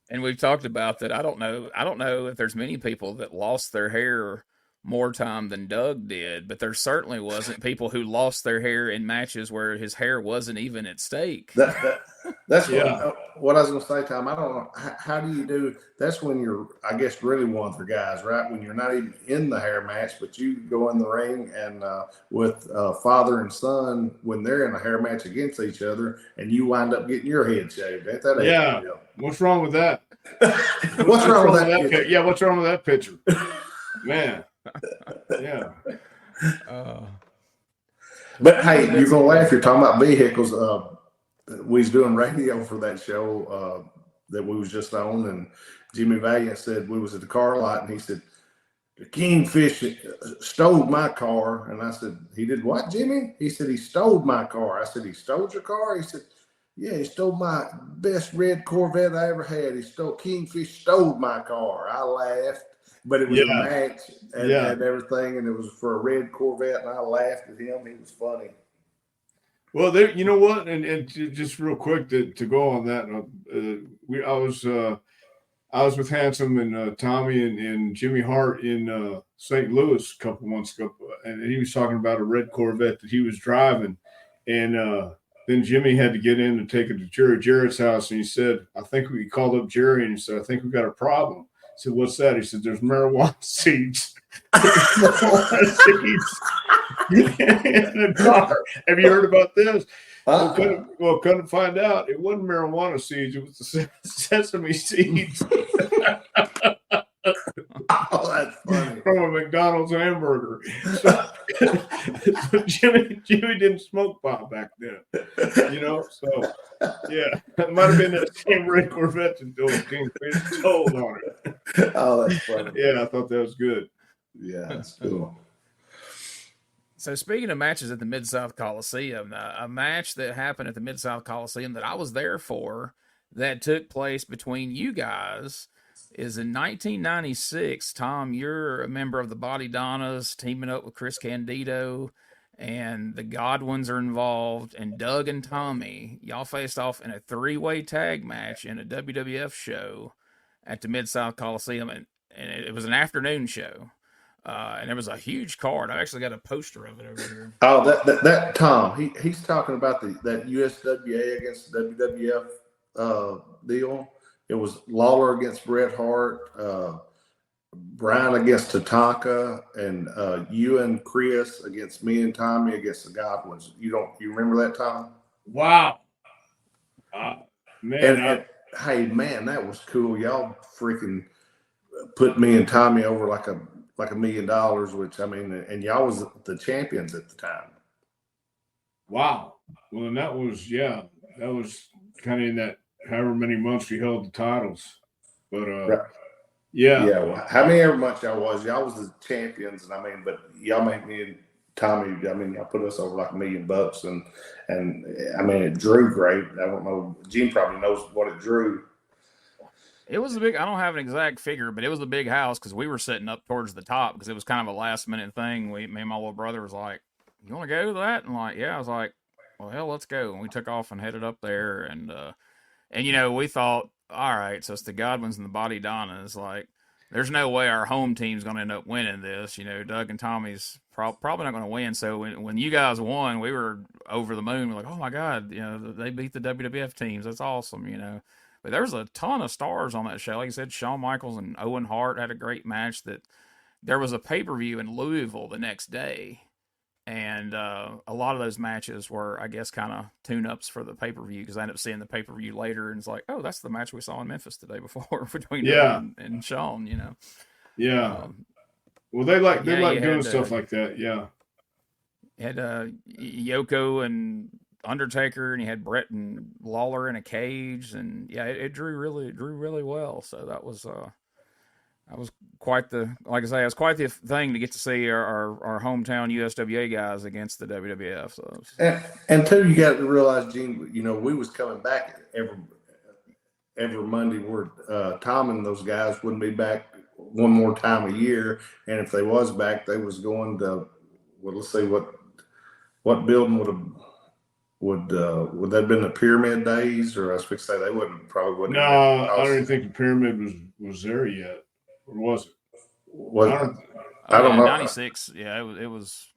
[SPEAKER 4] And we've talked about that. I don't know if there's many people that lost their hair more time than Doug did, but there certainly wasn't people who lost their hair in matches where his hair wasn't even at stake.
[SPEAKER 6] That's what I was going to say, Tom. I don't know. How do you do? That's when you're, I guess, really one of the guys, right? When you're not even in the hair match, but you go in the ring and with father and son, when they're in a hair match against each other, and you wind up getting your head shaved. Ain't that
[SPEAKER 5] yeah. What's wrong with that?
[SPEAKER 6] What's wrong with that?
[SPEAKER 5] Yeah, what's wrong with that picture? Man. Yeah.
[SPEAKER 6] But hey, you're gonna laugh. You're talking about vehicles. We was doing radio for that show that we was just on, and Jimmy Valiant said we was at the car lot, and he said the Kingfish stole my car, and I said he did what, Jimmy? He said he stole my car. I said he stole your car. He said, yeah, he stole my best red Corvette I ever had. Kingfish stole my car. I laughed. But it was a match and everything, and it was for a red Corvette, and I laughed at him. He was funny.
[SPEAKER 5] Well, there, you know what, and just real quick to go on that, I was with Handsome and Tommy and Jimmy Hart in St. Louis a couple months ago, and he was talking about a red Corvette that he was driving, and then Jimmy had to get in to take it to Jerry Jarrett's house, and he said, he called up Jerry and he said, I think we got a problem. I said, what's that? He said, there's marijuana seeds. In the car. Have you heard about this? Well, couldn't find out. It wasn't marijuana seeds. It was the sesame seeds.
[SPEAKER 6] Oh, that's funny.
[SPEAKER 5] From a McDonald's hamburger. So Jimmy didn't smoke pot back then. So yeah, it might have been that same red Corvette until Kingfish told on it.
[SPEAKER 6] Oh, that's funny.
[SPEAKER 5] Yeah, I thought that was good.
[SPEAKER 6] Yeah, that's cool.
[SPEAKER 4] So speaking of matches at the Mid-South Coliseum, a match that happened at the Mid-South Coliseum that I was there for that took place between you guys is in 1996. Tom, you're a member of the Body Donnas teaming up with Chris Candido, and the Godwins are involved, and Doug and Tommy, y'all faced off in a three-way tag match in a WWF show at the Mid-South Coliseum, and it was an afternoon show. And there was a huge card. I actually got a poster of it over here.
[SPEAKER 6] Oh, that Tom, he's talking about that USWA against the WWF deal. It was Lawler against Bret Hart, Brian against Tatanka, and you and Chris against me and Tommy against the Godwins. You remember that, Tom?
[SPEAKER 5] Wow.
[SPEAKER 6] Man, hey man, that was cool. Y'all freaking put me and Tommy over like $1 million, which I mean, and y'all was the champions at the time.
[SPEAKER 5] Wow. Well, and that was kind of in that however many months we held the titles. But yeah.
[SPEAKER 6] Well, how many ever months y'all was the champions, and I mean, but y'all made me and Tommy, I mean, y'all put us over like $1 million, and I mean, it drew great. I don't know, Gene probably knows what it drew.
[SPEAKER 4] It was I don't have an exact figure, but it was a big house because we were sitting up towards the top because it was kind of a last minute thing. Me and my little brother was like, you want to go to that? And like, yeah, I was like, well, hell, let's go. And we took off and headed up there. And we thought, all right, so it's the Godwins and the Body Donnas. Like, there's no way our home team's going to end up winning this. Doug and Tommy's probably not going to win. So when you guys won, we were over the moon. We're like, oh my God, they beat the WWF teams. That's awesome, But there was a ton of stars on that show. Like I said, Shawn Michaels and Owen Hart had a great match. There was a pay-per-view in Louisville the next day. And a lot of those matches were, I guess, kind of tune-ups for the pay-per-view because I ended up seeing the pay-per-view later, and it's like, oh, that's the match we saw in Memphis the day before between Doug and Shawn,
[SPEAKER 5] Yeah. Well, they like doing stuff like that. Yeah.
[SPEAKER 4] Had Yoko and Undertaker, and you had Brett and Lawler in a cage, and yeah, it drew really well. So that was quite the, like I say, it was quite the thing to get to see our hometown USWA guys against the WWF. So
[SPEAKER 6] and two, you got to realize, Gene, we was coming back every Monday where Tom and those guys wouldn't be back one more time a year, and if they was back, they was going to, well, let's see what building would that have been the Pyramid Days, or I was fixing to say they wouldn't.
[SPEAKER 5] No, I don't even think the Pyramid was there yet, or was it?
[SPEAKER 6] I don't know.
[SPEAKER 4] 96. Yeah, it was.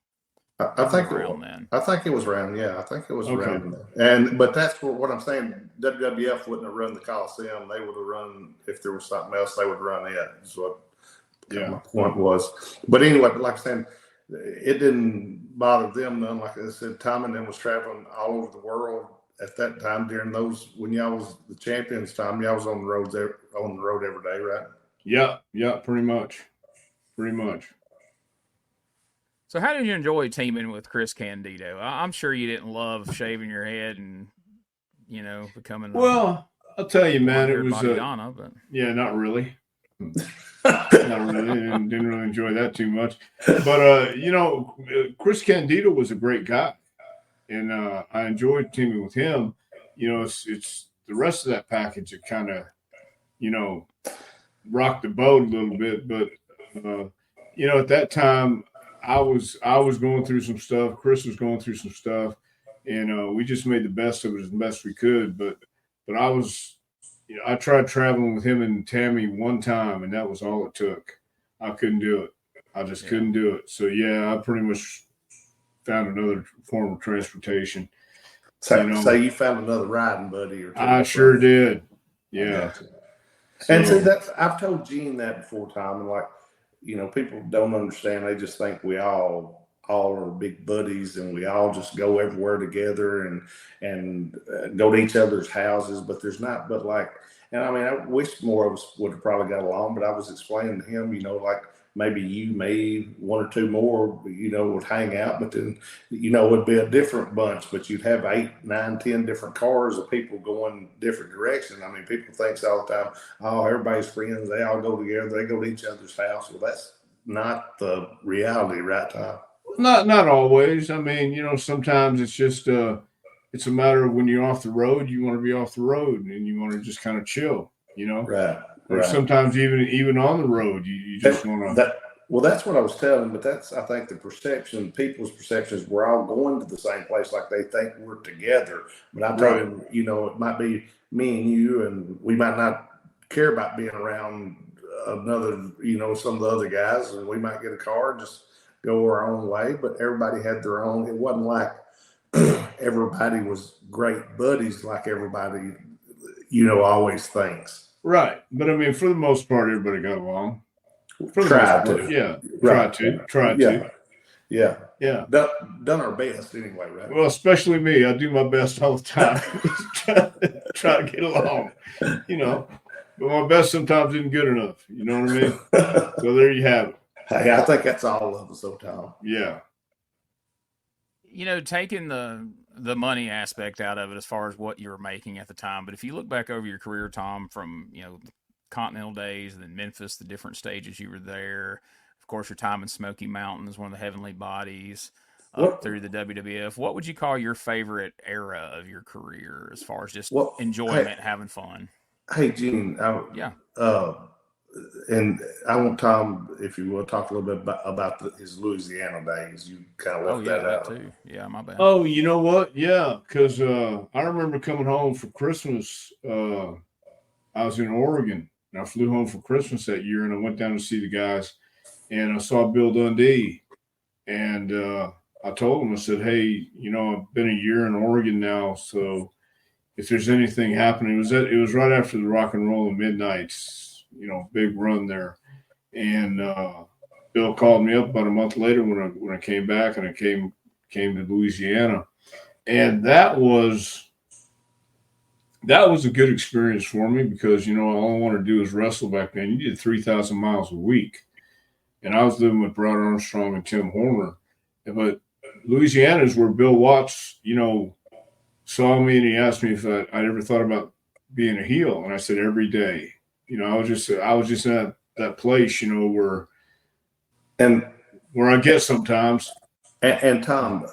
[SPEAKER 6] I think
[SPEAKER 4] around then.
[SPEAKER 6] I think it was around. Yeah, I think it was around then. But that's what I'm saying. WWF wouldn't have run the Coliseum. They would have run, if there was something else, they would run it. Is what my point was. But anyway, like I said, it didn't bother them none. Like I said, Tom and them was traveling all over the world at that time during those, when y'all was the champions time. Y'all was on the road every day, right?
[SPEAKER 5] Yeah, pretty much.
[SPEAKER 4] So how did you enjoy teaming with Chris Candido? I'm sure you didn't love shaving your head and, becoming.
[SPEAKER 5] Well, I'll tell you, man, it was
[SPEAKER 4] but
[SPEAKER 5] yeah, not really. Not really. Didn't really enjoy that too much. But Chris Candido was a great guy, and I enjoyed teaming with him. It's the rest of that package that kind of, rocked the boat a little bit. But at that time, I was going through some stuff. Chris was going through some stuff, and we just made the best of it as best we could. But I was, I tried traveling with him and Tammy one time, and that was all it took. I couldn't do it. I just couldn't do it. So I pretty much found another form of transportation.
[SPEAKER 6] So you found another riding buddy or two.
[SPEAKER 5] I sure did. Yeah.
[SPEAKER 6] And see, I've told Gene that before, Tom, and people don't understand. They just think we all are big buddies and we all just go everywhere together and go to each other's houses, but there's not. But and I mean, I wish more of us would have probably got along, but I was explaining to him, maybe you, me, one or two more, would hang out, but then, it would be a different bunch, but you'd have 8, 9, 10 different cars of people going different directions. I mean, people think all the time, oh, everybody's friends. They all go together. They go to each other's house. Well, that's not the reality, right, Tom?
[SPEAKER 5] Not always. I mean, sometimes it's just, it's a matter of when you're off the road, you want to be off the road and you want to just kind of chill,
[SPEAKER 6] Right.
[SPEAKER 5] Or sometimes even on the road, you just want to.
[SPEAKER 6] Well, that's what I was telling, but that's, I think, the perception, people's perceptions, we're all going to the same place, like they think we're together. But I told him, it might be me and you, and we might not care about being around another, some of the other guys, and we might get a car and just go our own way. But everybody had their own. It wasn't like everybody was great buddies, like everybody, always thinks.
[SPEAKER 5] Right. But I mean, for the most part, everybody got along.
[SPEAKER 6] Try to.
[SPEAKER 5] Yeah.
[SPEAKER 6] Right.
[SPEAKER 5] Try to.
[SPEAKER 6] Yeah.
[SPEAKER 5] Yeah.
[SPEAKER 6] Done our best anyway, right?
[SPEAKER 5] Well, especially me. I do my best all the time. try to get along, But my best sometimes isn't good enough. You know what I mean? So there you have it.
[SPEAKER 6] Hey, I think that's all of us, though, Tom.
[SPEAKER 5] Yeah.
[SPEAKER 4] Taking the money aspect out of it as far as what you were making at the time. But if you look back over your career, Tom, from, the Continental days and then Memphis, the different stages you were there, of course, your time in Smoky Mountains, one of the heavenly bodies, up through the WWF, what would you call your favorite era of your career as far as just enjoyment, having fun?
[SPEAKER 6] Hey, Gene. And I want Tom, if you will, talk a little bit about his Louisiana days. You kind of left that out
[SPEAKER 4] too. Yeah, my bad.
[SPEAKER 5] Oh, you know what? Yeah, because I remember coming home for Christmas. I was in Oregon, and I flew home for Christmas that year, and I went down to see the guys, and I saw Bill Dundee, and I told him, I said, hey, I've been a year in Oregon now, so if there's anything happening, it was right after the Rock and Roll of Midnights, big run there. And Bill called me up about a month later when I came back, and I came to Louisiana. And that was a good experience for me because, all I wanted to do was wrestle back then. You did 3,000 miles a week. And I was living with Brad Armstrong and Tim Horner. But Louisiana is where Bill Watts, saw me and he asked me if I ever thought about being a heel, and I said every day. You know, I was just in that place, you know, where I get sometimes.
[SPEAKER 6] And Tom,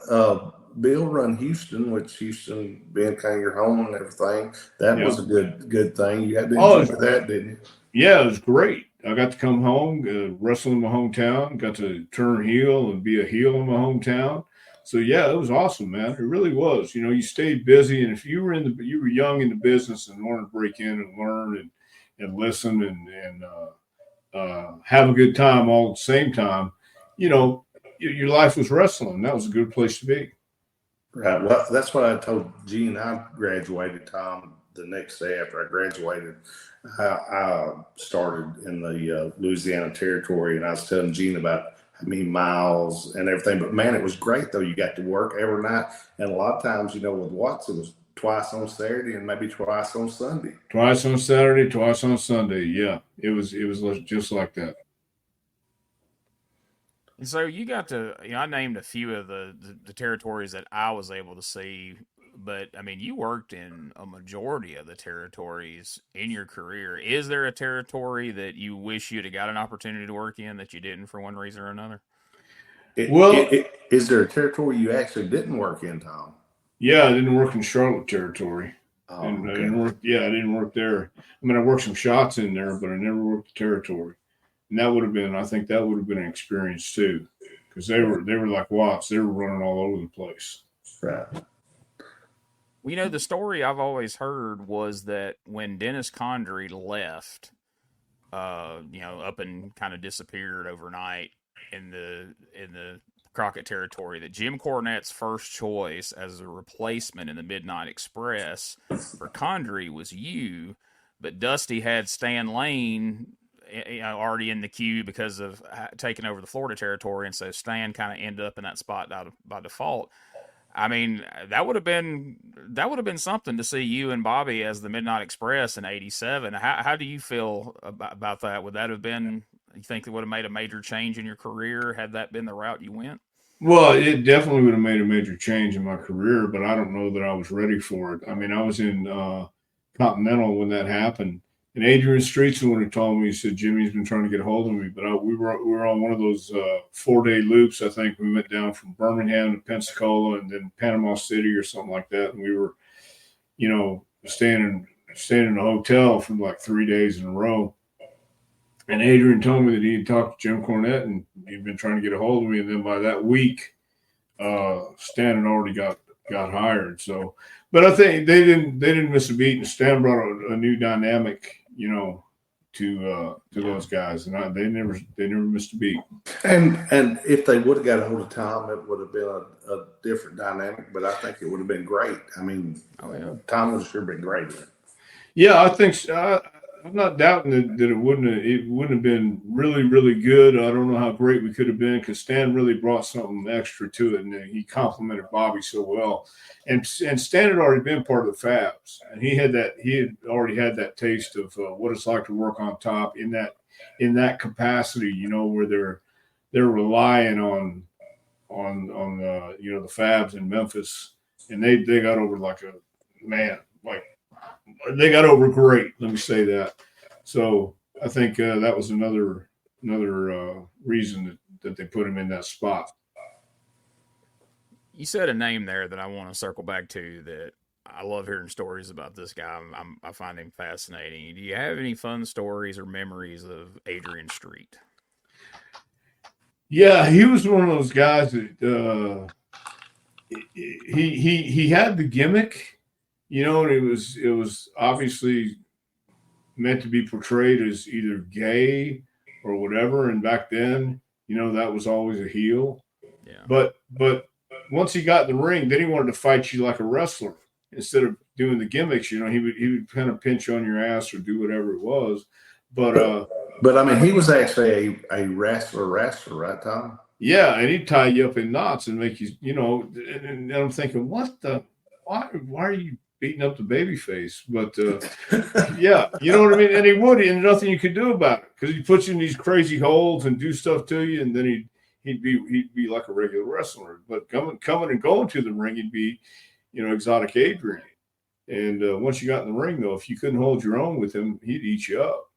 [SPEAKER 6] Bill run Houston, which Houston being kind of your home and everything. That was a good thing. You had to enjoy that, didn't you?
[SPEAKER 5] Yeah, it was great. I got to come home, wrestle in my hometown, got to turn heel and be a heel in my hometown. So yeah, it was awesome, man. It really was. You know, you stayed busy, and if you were young in the business and wanted to break in and learn and listen and have a good time all at the same time, you know, your life was wrestling. That was a good place to be.
[SPEAKER 6] Right. Well, that's what I told Gene. I graduated, Tom, the next day after I graduated. I started in the Louisiana Territory, and I was telling Gene about how many miles and everything. But, man, it was great, though. You got to work every night. And a lot of times, you know, with Watts, it was twice on Saturday and maybe twice on Sunday.
[SPEAKER 5] Twice on Saturday, twice on Sunday. Yeah, it was just like that.
[SPEAKER 4] And so you got to, you know, I named a few of the territories that I was able to see, but I mean, you worked in a majority of the territories in your career. Is there a territory that you wish you'd have got an opportunity to work in that you didn't for one reason or another?
[SPEAKER 6] Is there a territory you actually didn't work in, Tom?
[SPEAKER 5] Yeah, I didn't work in Charlotte territory.
[SPEAKER 6] Oh,
[SPEAKER 5] and
[SPEAKER 6] okay.
[SPEAKER 5] I didn't work there. I mean, I worked some shots in there, but I never worked the territory. And I think that would have been an experience too, because they were like Watts. They were running all over the place.
[SPEAKER 6] Right.
[SPEAKER 4] Well, you know, the story I've always heard was that when Dennis Condrey left, you know, up and kind of disappeared overnight in the Crockett territory, that Jim Cornette's first choice as a replacement in the Midnight Express for Condrey was you, but Dusty had Stan Lane, you know, already in the queue because of taking over the Florida territory, and so Stan kind of ended up in that spot by default. I mean, that would have been something to see you and Bobby as the Midnight Express in '87. How do you feel about that? Would that have been, you think it would have made a major change in your career had that been the route you went?
[SPEAKER 5] Well, it definitely would have made a major change in my career, but I don't know that I was ready for it. I mean, I was in Continental when that happened. And Adrian Street's the one who told me, he said, Jimmy's been trying to get a hold of me. But we were on one of those 4-day loops. I think we went down from Birmingham to Pensacola and then Panama City or something like that. And we were, you know, staying in a hotel for like 3 days in a row. And Adrian told me that he had talked to Jim Cornette and he'd been trying to get a hold of me. And then by that week, Stan had already got hired. So, but I think they didn't miss a beat. And Stan brought a new dynamic, you know, to those guys, and they never missed a beat.
[SPEAKER 6] And if they would have got a hold of Tom, it would have been a different dynamic. But I think it would have been great. I mean, Tom would have sure been great.
[SPEAKER 5] Yeah, I think so. I'm not doubting that it wouldn't have been really, really good. I don't know how great we could have been because Stan really brought something extra to it, and he complimented Bobby so well. And Stan had already been part of the Fabs, and he had already had that taste of what it's like to work on top in that capacity, you know, where they're relying on you know, the Fabs in Memphis, and they got over they got over great. Let me say that. So I think that was another reason that they put him in that spot.
[SPEAKER 4] You said a name there that I want to circle back to that I love hearing stories about this guy. I find him fascinating. Do you have any fun stories or memories of Adrian Street?
[SPEAKER 5] Yeah, he was one of those guys that he had the gimmick, you know, and it was obviously meant to be portrayed as either gay or whatever. And back then, you know, that was always a heel.
[SPEAKER 4] Yeah.
[SPEAKER 5] But once he got in the ring, then he wanted to fight you like a wrestler instead of doing the gimmicks. You know, he would kind of pinch on your ass or do whatever it was. But
[SPEAKER 6] I mean, he was actually a wrestler, right, Tom?
[SPEAKER 5] Yeah, and he'd tie you up in knots and make you, you know. And I'm thinking, why are you beating up the baby face? But yeah, you know what I mean. And he would, and nothing you could do about it because he puts you in these crazy holes and do stuff to you, and then he'd be like a regular wrestler. But coming and going to the ring, he'd be, Exotic Adrian. And once you got in the ring, though, if you couldn't hold your own with him, he'd eat you up.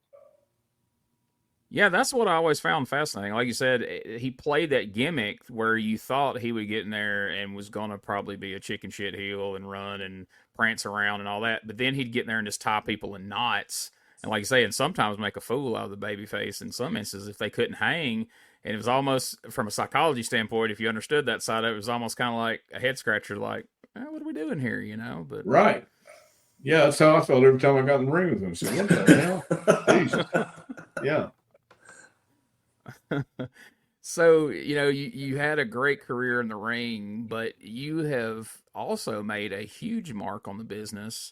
[SPEAKER 4] Yeah, that's what I always found fascinating. Like you said, he played that gimmick where you thought he would get in there and was going to probably be a chicken shit heel and run and prance around and all that. But then he'd get in there and just tie people in knots. And like you say, and sometimes make a fool out of the babyface in some instances if they couldn't hang. And it was almost, from a psychology standpoint, if you understood that side of it, it was almost kind of like a head scratcher, like, what are we doing here, But
[SPEAKER 5] right. Yeah, that's how I felt every time I got in the ring with him. So what the hell? Jesus. Yeah.
[SPEAKER 4] So, you had a great career in the ring, but you have also made a huge mark on the business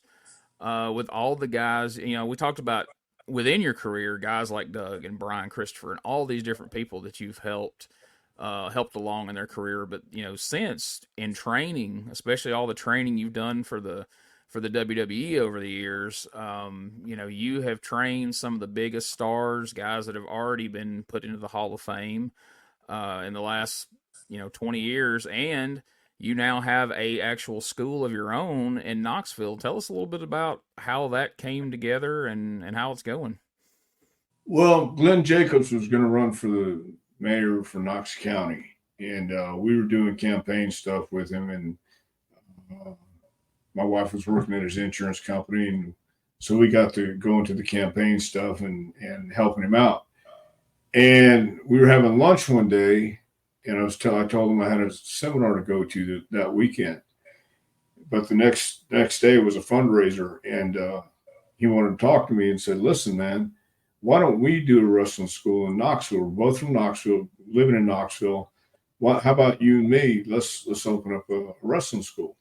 [SPEAKER 4] with all the guys. We talked about within your career, guys like Doug and Brian Christopher and all these different people that you've helped along in their career. But, since in training, especially all the training you've done for the WWE over the years, you have trained some of the biggest stars, guys that have already been put into the Hall of Fame in the last, 20 years. And you now have a actual school of your own in Knoxville. Tell us a little bit about how that came together and how it's going.
[SPEAKER 5] Well, Glenn Jacobs was going to run for the mayor for Knox County. And we were doing campaign stuff with him. And my wife was working at his insurance company, and so we got to go into the campaign stuff and helping him out. And we were having lunch one day, and I told him I had a seminar to go to that weekend. But the next day was a fundraiser, and he wanted to talk to me and said, "Listen, man, why don't we do a wrestling school in Knoxville? We're both from Knoxville, living in Knoxville. How about you and me? Let's open up a wrestling school."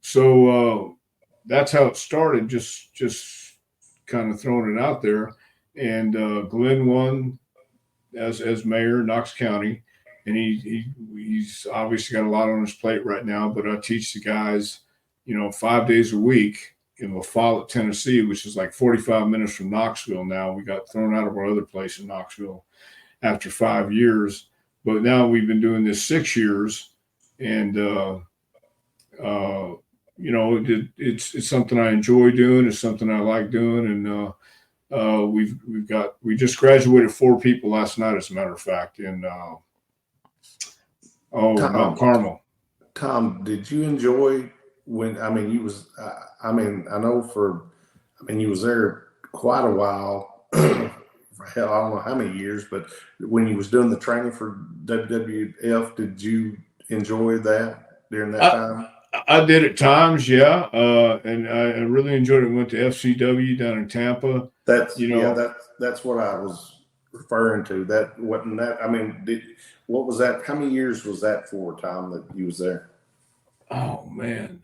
[SPEAKER 5] So that's how it started, just kind of throwing it out there. And Glenn won as mayor of Knox County. And he's obviously got a lot on his plate right now, but I teach the guys, 5 days a week in La Follette, Tennessee, which is like 45 minutes from Knoxville now. We got thrown out of our other place in Knoxville after 5 years. But now we've been doing this 6 years. And, it's something I enjoy doing. It's something I like doing. And we just graduated 4 people last night, as a matter of fact, in Mount Carmel.
[SPEAKER 6] Tom, did you enjoy you was there quite a while. For hell, I don't know how many years, but when you was doing the training for WWF, did you enjoy that during that time?
[SPEAKER 5] I did at times, yeah, and I really enjoyed it. Went to FCW down in Tampa.
[SPEAKER 6] That's what I was referring to. That wasn't that. What was that? How many years was that for, Tom, that you was there?
[SPEAKER 5] Oh man,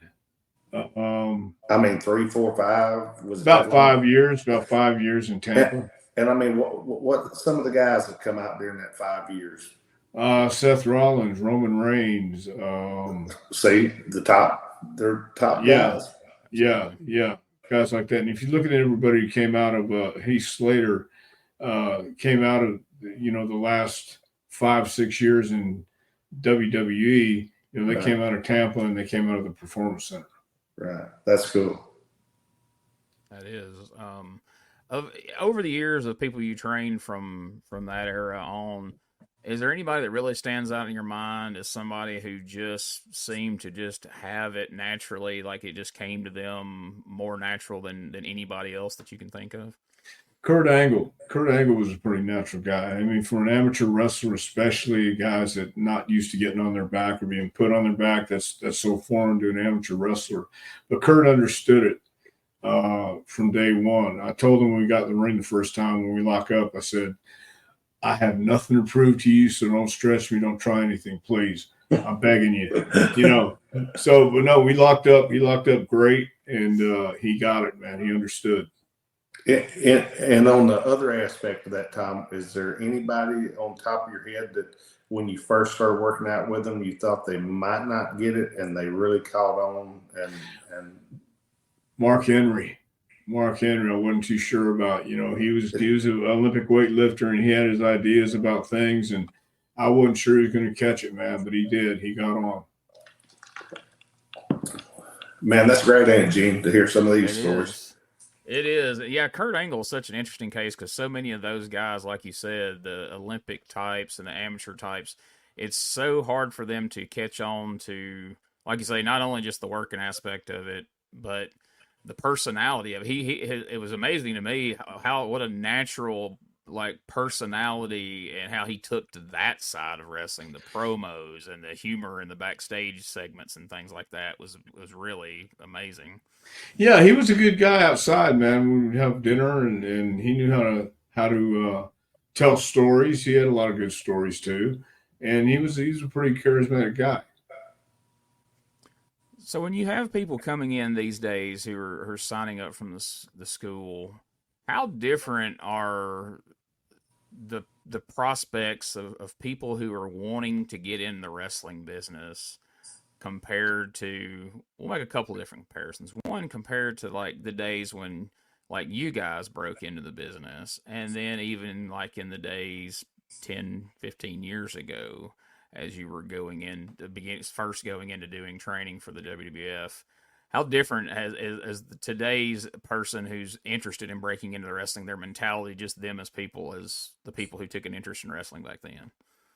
[SPEAKER 6] 3, 4, 5. Was
[SPEAKER 5] about 5 years? About 5 years in Tampa.
[SPEAKER 6] And what some of the guys that come out during that 5 years?
[SPEAKER 5] Seth Rollins, Roman Reigns.
[SPEAKER 6] They're top guys.
[SPEAKER 5] Yeah, guys like that. And if you look at everybody who came out of Heath Slater, came out of the last 5-6 years in WWE. They came out of Tampa and they came out of the Performance Center.
[SPEAKER 6] Right, that's cool.
[SPEAKER 4] That is. Over the years of people you trained from that era on, is there anybody that really stands out in your mind as somebody who just seemed to just have it naturally, like it just came to them more natural than anybody else that you can think of?
[SPEAKER 5] Kurt Angle. Kurt Angle was a pretty natural guy. For an amateur wrestler, especially guys that not used to getting on their back or being put on their back, that's so foreign to an amateur wrestler. But Kurt understood it from day one. I told him when we got in the ring the first time when we lock up, I said, "I have nothing to prove to you, so don't stretch me. Don't try anything, please. I'm begging you." So, but no, we locked up. He locked up great, and he got it, man. He understood.
[SPEAKER 6] And on the other aspect of that, Tom, is there anybody on top of your head that when you first started working out with them, you thought they might not get it and they really caught on? And
[SPEAKER 5] Mark Henry, I wasn't too sure about. He was an Olympic weightlifter and he had his ideas about things, and I wasn't sure he was going to catch it, man, but he did. He got on.
[SPEAKER 6] Man, that's great, ain't it, Gene, to hear some of these stories.
[SPEAKER 4] It is. Yeah, Kurt Angle is such an interesting case because so many of those guys, like you said, the Olympic types and the amateur types, it's so hard for them to catch on to, like you say, not only just the working aspect of it, but the personality of it. It was amazing to me what a natural personality and how he took to that side of wrestling, the promos and the humor and the backstage segments and things like that was really amazing.
[SPEAKER 5] Yeah, he was a good guy outside, man. We would have dinner, and he knew how to tell stories. He had a lot of good stories too, and he was a pretty charismatic guy.
[SPEAKER 4] So when you have people coming in these days who are signing up from the school, how different are the prospects of people who are wanting to get in the wrestling business compared to, we'll make a couple of different comparisons. One, compared to like the days when like you guys broke into the business, and then even like in the days 10, 15 years ago, as you were first going into doing training for the WWF. How different as today's person who's interested in breaking into the wrestling, their mentality, just them as people, as the people who took an interest in wrestling back then?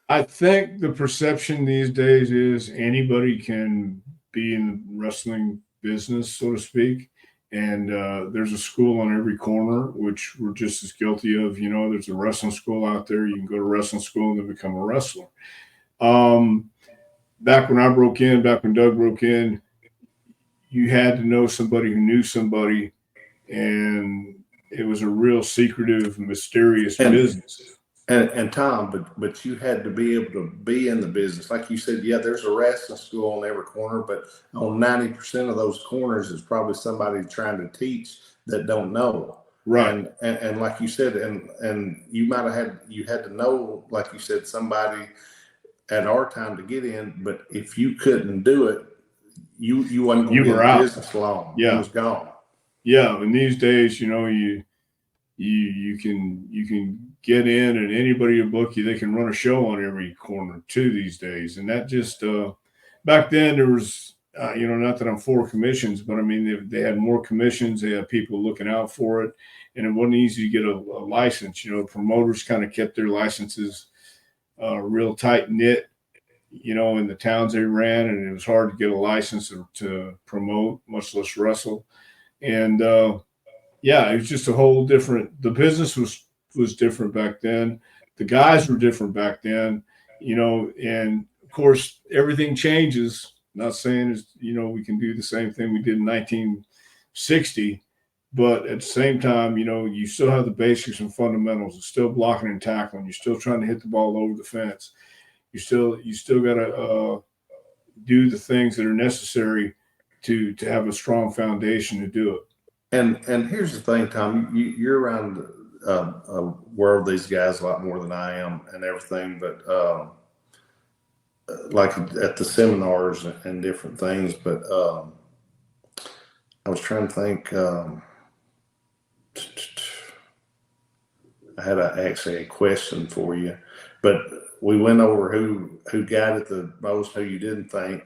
[SPEAKER 5] I think the perception these days is anybody can be in the wrestling business, so to speak. And there's a school on every corner, which we're just as guilty of. You know, there's a wrestling school out there. You can go to wrestling school and then become a wrestler. Back when Doug broke in, you had to know somebody who knew somebody, and it was a real secretive, mysterious business.
[SPEAKER 6] And Tom, but you had to be able to be in the business. Like you said, yeah, there's a wrestling school on every corner, but on 90% of those corners is probably somebody trying to teach that don't know.
[SPEAKER 5] Right.
[SPEAKER 6] And like you said, and you might have had to know, like you said, somebody at our time to get in, but if you couldn't do it, you wasn't going to be in the business long.
[SPEAKER 5] Yeah.
[SPEAKER 6] You was gone.
[SPEAKER 5] Yeah. And these days, you know, you can get in, and anybody will book you. They can run a show on every corner too these days. And that just back then there was not that I'm for commissions, but I mean they had more commissions. They had people looking out for it, and it wasn't easy to get a license. You know, promoters kind of kept their licenses real tight knit, you know, in the towns they ran, and it was hard to get a license to promote, much less wrestle. And it was just a whole different. The business was different back then. The guys were different back then, you know, and of course everything changes. Not saying we can do the same thing we did in 1960, but at the same time, you know, you still have the basics and fundamentals. It's still blocking and tackling. You're still trying to hit the ball over the fence. You still got to do the things that are necessary to have a strong foundation to do it.
[SPEAKER 6] And here's the thing, Tom. You're around world these guys a lot more than I am and everything, but like at the seminars and different things. But I was trying to think. I had actually a question for you, but we went over who got it the most, who you didn't think.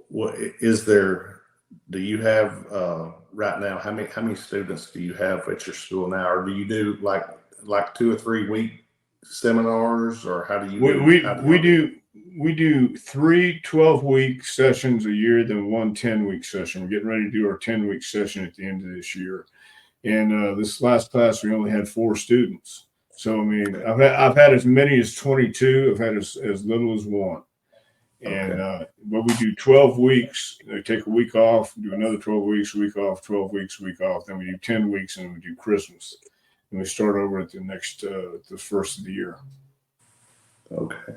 [SPEAKER 6] What is there? Do you have right now? How many students do you have at your school now, or do you do like 2 or 3 week seminars, or how do you?
[SPEAKER 5] We do 3 12-week sessions a year, then 1 10-week session. We're getting ready to do our 10-week session at the end of this year. And this last class, we only had 4 students. So I mean, I've had as many as 22. I've had as little as 1. And but we do 12 weeks. They take a week off, do another 12 weeks, a week off, 12 weeks, a week off. Then we do 10 weeks, and we do Christmas. And we start over at the first of the year.
[SPEAKER 6] Okay.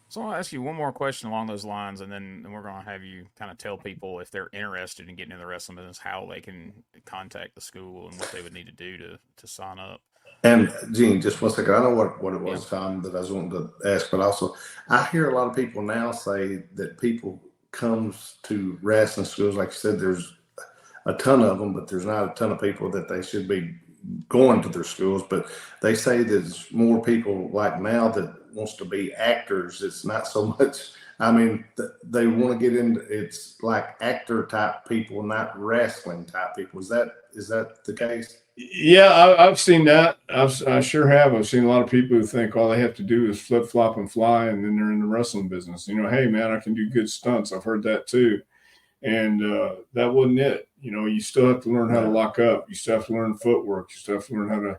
[SPEAKER 4] So I'll ask you one more question along those lines, and then we're going to have you kind of tell people, if they're interested in getting into the wrestling business, how they can contact the school and what they would need to do to sign up.
[SPEAKER 6] And Gene, just 1 second. I know what it was, Tom, that I was wanting to ask, but also I hear a lot of people now say that people comes to wrestling schools. Like you said, there's a ton of them, but there's not a ton of people that they should be going to their schools. But they say there's more people like now that wants to be actors. It's not so much I mean, they want to get into it's like actor type people, not wrestling type people. Is that the case?
[SPEAKER 5] Yeah, I've seen that. I sure have. I've seen a lot of people who think all they have to do is flip, flop, and fly, and then they're in the wrestling business. Hey, man, I can do good stunts. I've heard that too. And that wasn't it. You still have to learn how to lock up. You still have to learn footwork. You still have to learn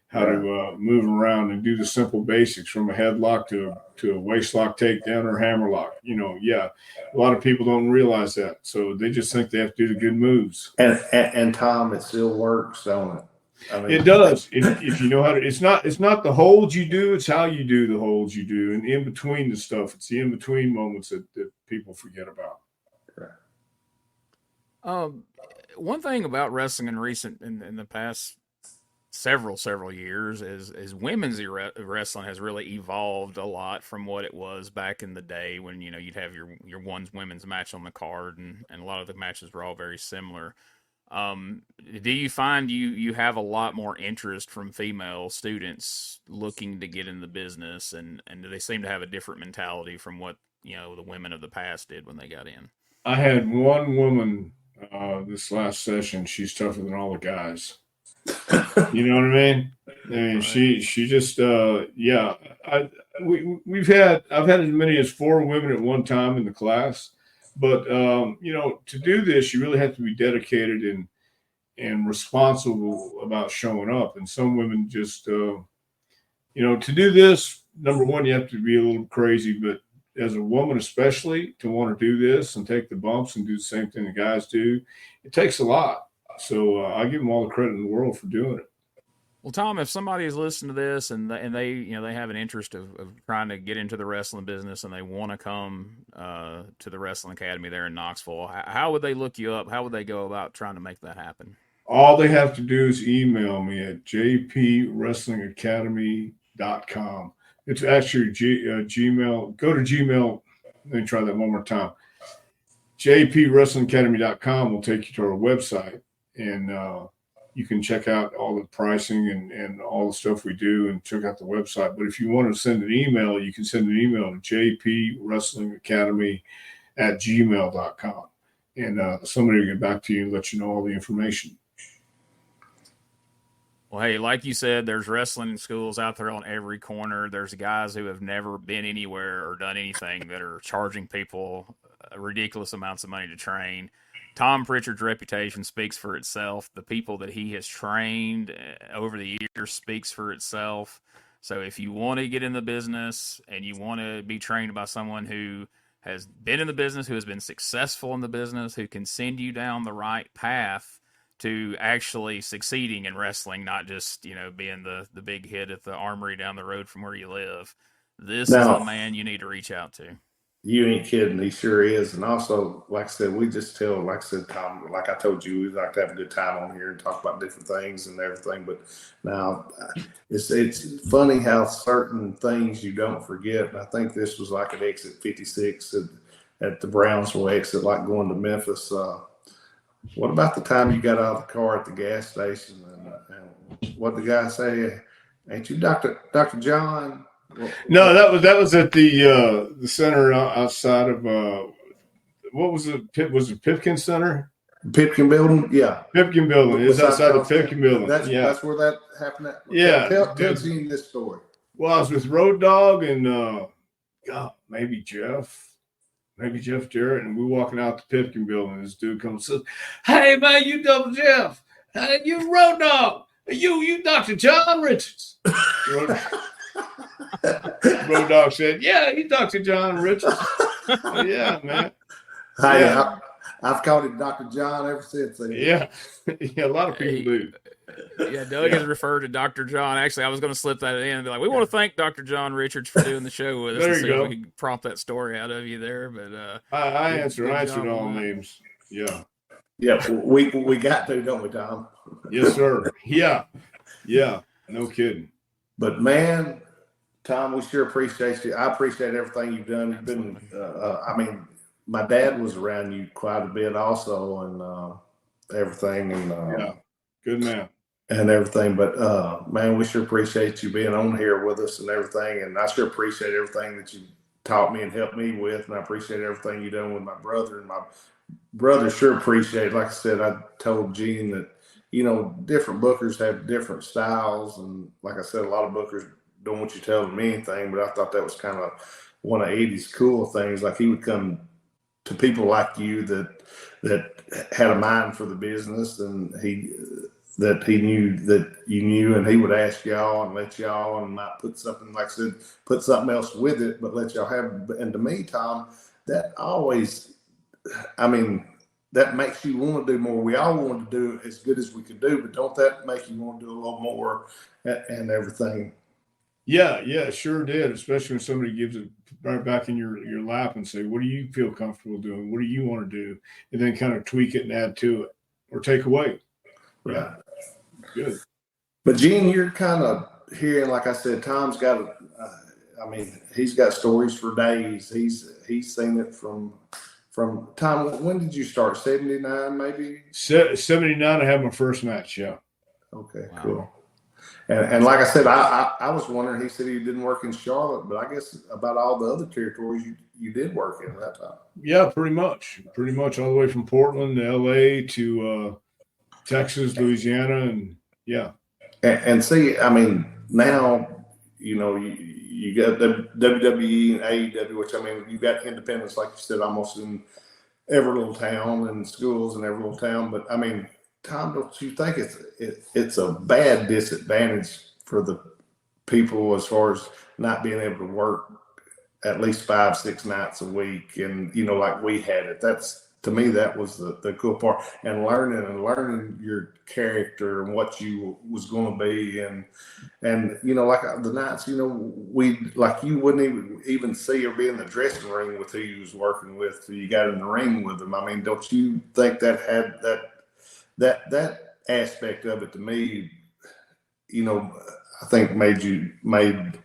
[SPEAKER 5] how to move around and do the simple basics from a headlock to a waist lock takedown or hammer lock. A lot of people don't realize that, so they just think they have to do the good moves.
[SPEAKER 6] And Tom, it still works, don't it? I mean,
[SPEAKER 5] it does if you know how to. It's not the holds you do; it's how you do the holds you do, and in between the stuff. It's the in between moments that people forget about.
[SPEAKER 4] One thing about wrestling in the past several years is women's wrestling has really evolved a lot from what it was back in the day when you'd have your women's match on the card, and a lot of the matches were all very similar. Do you find you have a lot more interest from female students looking to get in the business, and do they seem to have a different mentality from what the women of the past did when they got in?
[SPEAKER 5] I had one woman this last session. She's tougher than all the guys. You know what I mean?
[SPEAKER 4] Right.
[SPEAKER 5] She just I've had as many as 4 women at one time in the class, but to do this you really have to be dedicated and responsible about showing up. And some women just to do this, number one, you have to be a little crazy, but as a woman especially, to want to do this and take the bumps and do the same thing the guys do, it takes a lot. So I give them all the credit in the world for doing it.
[SPEAKER 4] Well, Tom, if somebody is listening to this and they have an interest of trying to get into the wrestling business and they want to come to the Wrestling Academy there in Knoxville, how would they look you up? How would they go about trying to make that happen?
[SPEAKER 5] All they have to do is email me at jpwrestlingacademy.com. It's actually Gmail. Go to Gmail. Let me try that one more time. jpwrestlingacademy.com will take you to our website, and you can check out all the pricing and all the stuff we do and check out the website. But if you want to send an email, you can send an email to jpwrestlingacademy@gmail.com. And somebody will get back to you and let you know all the information.
[SPEAKER 4] Well, hey, like you said, there's wrestling schools out there on every corner. There's guys who have never been anywhere or done anything that are charging people ridiculous amounts of money to train. Tom Prichard's reputation speaks for itself. The people that he has trained over the years speaks for itself. So if you want to get in the business and you want to be trained by someone who has been in the business, who has been successful in the business, who can send you down the right path to actually succeeding in wrestling, not just, being the big hit at the Armory down the road from where you live, this is the man you need to reach out to.
[SPEAKER 6] You ain't kidding. He sure is. And also, like I said, we just tell, like I said, Tom, like I told you, we like to have a good time on here and talk about different things and everything. But now it's funny how certain things you don't forget. And I think this was like an exit 56 at the Brownsville exit, like going to Memphis. What about the time you got out of the car at the gas station and what the guy say? Ain't you Dr. John?
[SPEAKER 5] No, that was at the center outside of what was it? Was it Pipkin Center?
[SPEAKER 6] Pipkin Building, yeah.
[SPEAKER 5] Pipkin Building is outside the Pipkin Building.
[SPEAKER 6] That's where that happened at.
[SPEAKER 5] Yeah.
[SPEAKER 6] Tell Gene this story.
[SPEAKER 5] Well, I was with Road Dogg and maybe Jeff Jarrett, and we're walking out the Pipkin Building. This dude comes and says, "Hey man, you Double Jeff. Hey, you Road Dogg. You Dr. John Richards." Road Dogg said, "Yeah, you Dr. John Richards." Yeah, man.
[SPEAKER 6] Hey, I've called him Dr. John ever since then.
[SPEAKER 5] Yeah, a lot of people do.
[SPEAKER 4] Yeah, Doug has referred to Dr. John. Actually, I was going to slip that in and be like, we want to thank Dr. John Richards for doing the show with us.
[SPEAKER 5] There
[SPEAKER 4] and
[SPEAKER 5] you
[SPEAKER 4] see
[SPEAKER 5] go.
[SPEAKER 4] if we can prompt that story out of you there. But
[SPEAKER 5] I answered all names. Yeah.
[SPEAKER 6] Yeah, we got to, don't we, Tom?
[SPEAKER 5] Yes, sir. Yeah. No kidding.
[SPEAKER 6] But man, Tom, we sure appreciate you. I appreciate everything you've done. You've been, my dad was around you quite a bit also, and everything, and
[SPEAKER 5] yeah, good man,
[SPEAKER 6] and everything. But man, we sure appreciate you being on here with us and everything. And I sure appreciate everything that you taught me and helped me with, and I appreciate everything you done with my brother, and my brother sure appreciate it. Like I said, I told Gene that, different bookers have different styles, and like I said, a lot of bookers don't want you telling them anything, but I thought that was kind of one of Eddie's cool things. Like, he would come to people like you that had a mind for the business, and that he knew that you knew, and he would ask y'all and let y'all, and might put something, like I said, put something else with it, but let y'all have. And to me, Tom, that always, that makes you want to do more. We all want to do as good as we could do, but don't that make you want to do a little more and everything?
[SPEAKER 5] Yeah, it sure did, especially when somebody gives it right back in your lap and say, what do you feel comfortable doing? What do you want to do? And then kind of tweak it and add to it or take away.
[SPEAKER 6] Yeah.
[SPEAKER 5] Good.
[SPEAKER 6] But Gene, you're kind of hearing, like I said, Tom's got, he's got stories for days. He's seen it from Tom. When did you start? 79, maybe?
[SPEAKER 5] 79, I had my first match. Yeah.
[SPEAKER 6] Okay,
[SPEAKER 4] Wow.
[SPEAKER 6] cool. And like I said, I was wondering, he said he didn't work in Charlotte, but I guess about all the other territories you did work in that time.
[SPEAKER 5] Yeah, pretty much all the way from Portland to LA to Texas, Louisiana, and yeah.
[SPEAKER 6] And see, now, you got the WWE and AEW, which you got independents, like you said, almost in every little town, and schools in every little town. But Tom, don't you think it's a bad disadvantage for the people as far as not being able to work at least 5-6 nights a week, and like we had it? That's, to me, that was the cool part, and learning your character and what you was going to be, and like the nights, we, like, you wouldn't even see or be in the dressing ring with who you was working with till you got in the ring with them. Don't you think that had that aspect of it, to me, I think made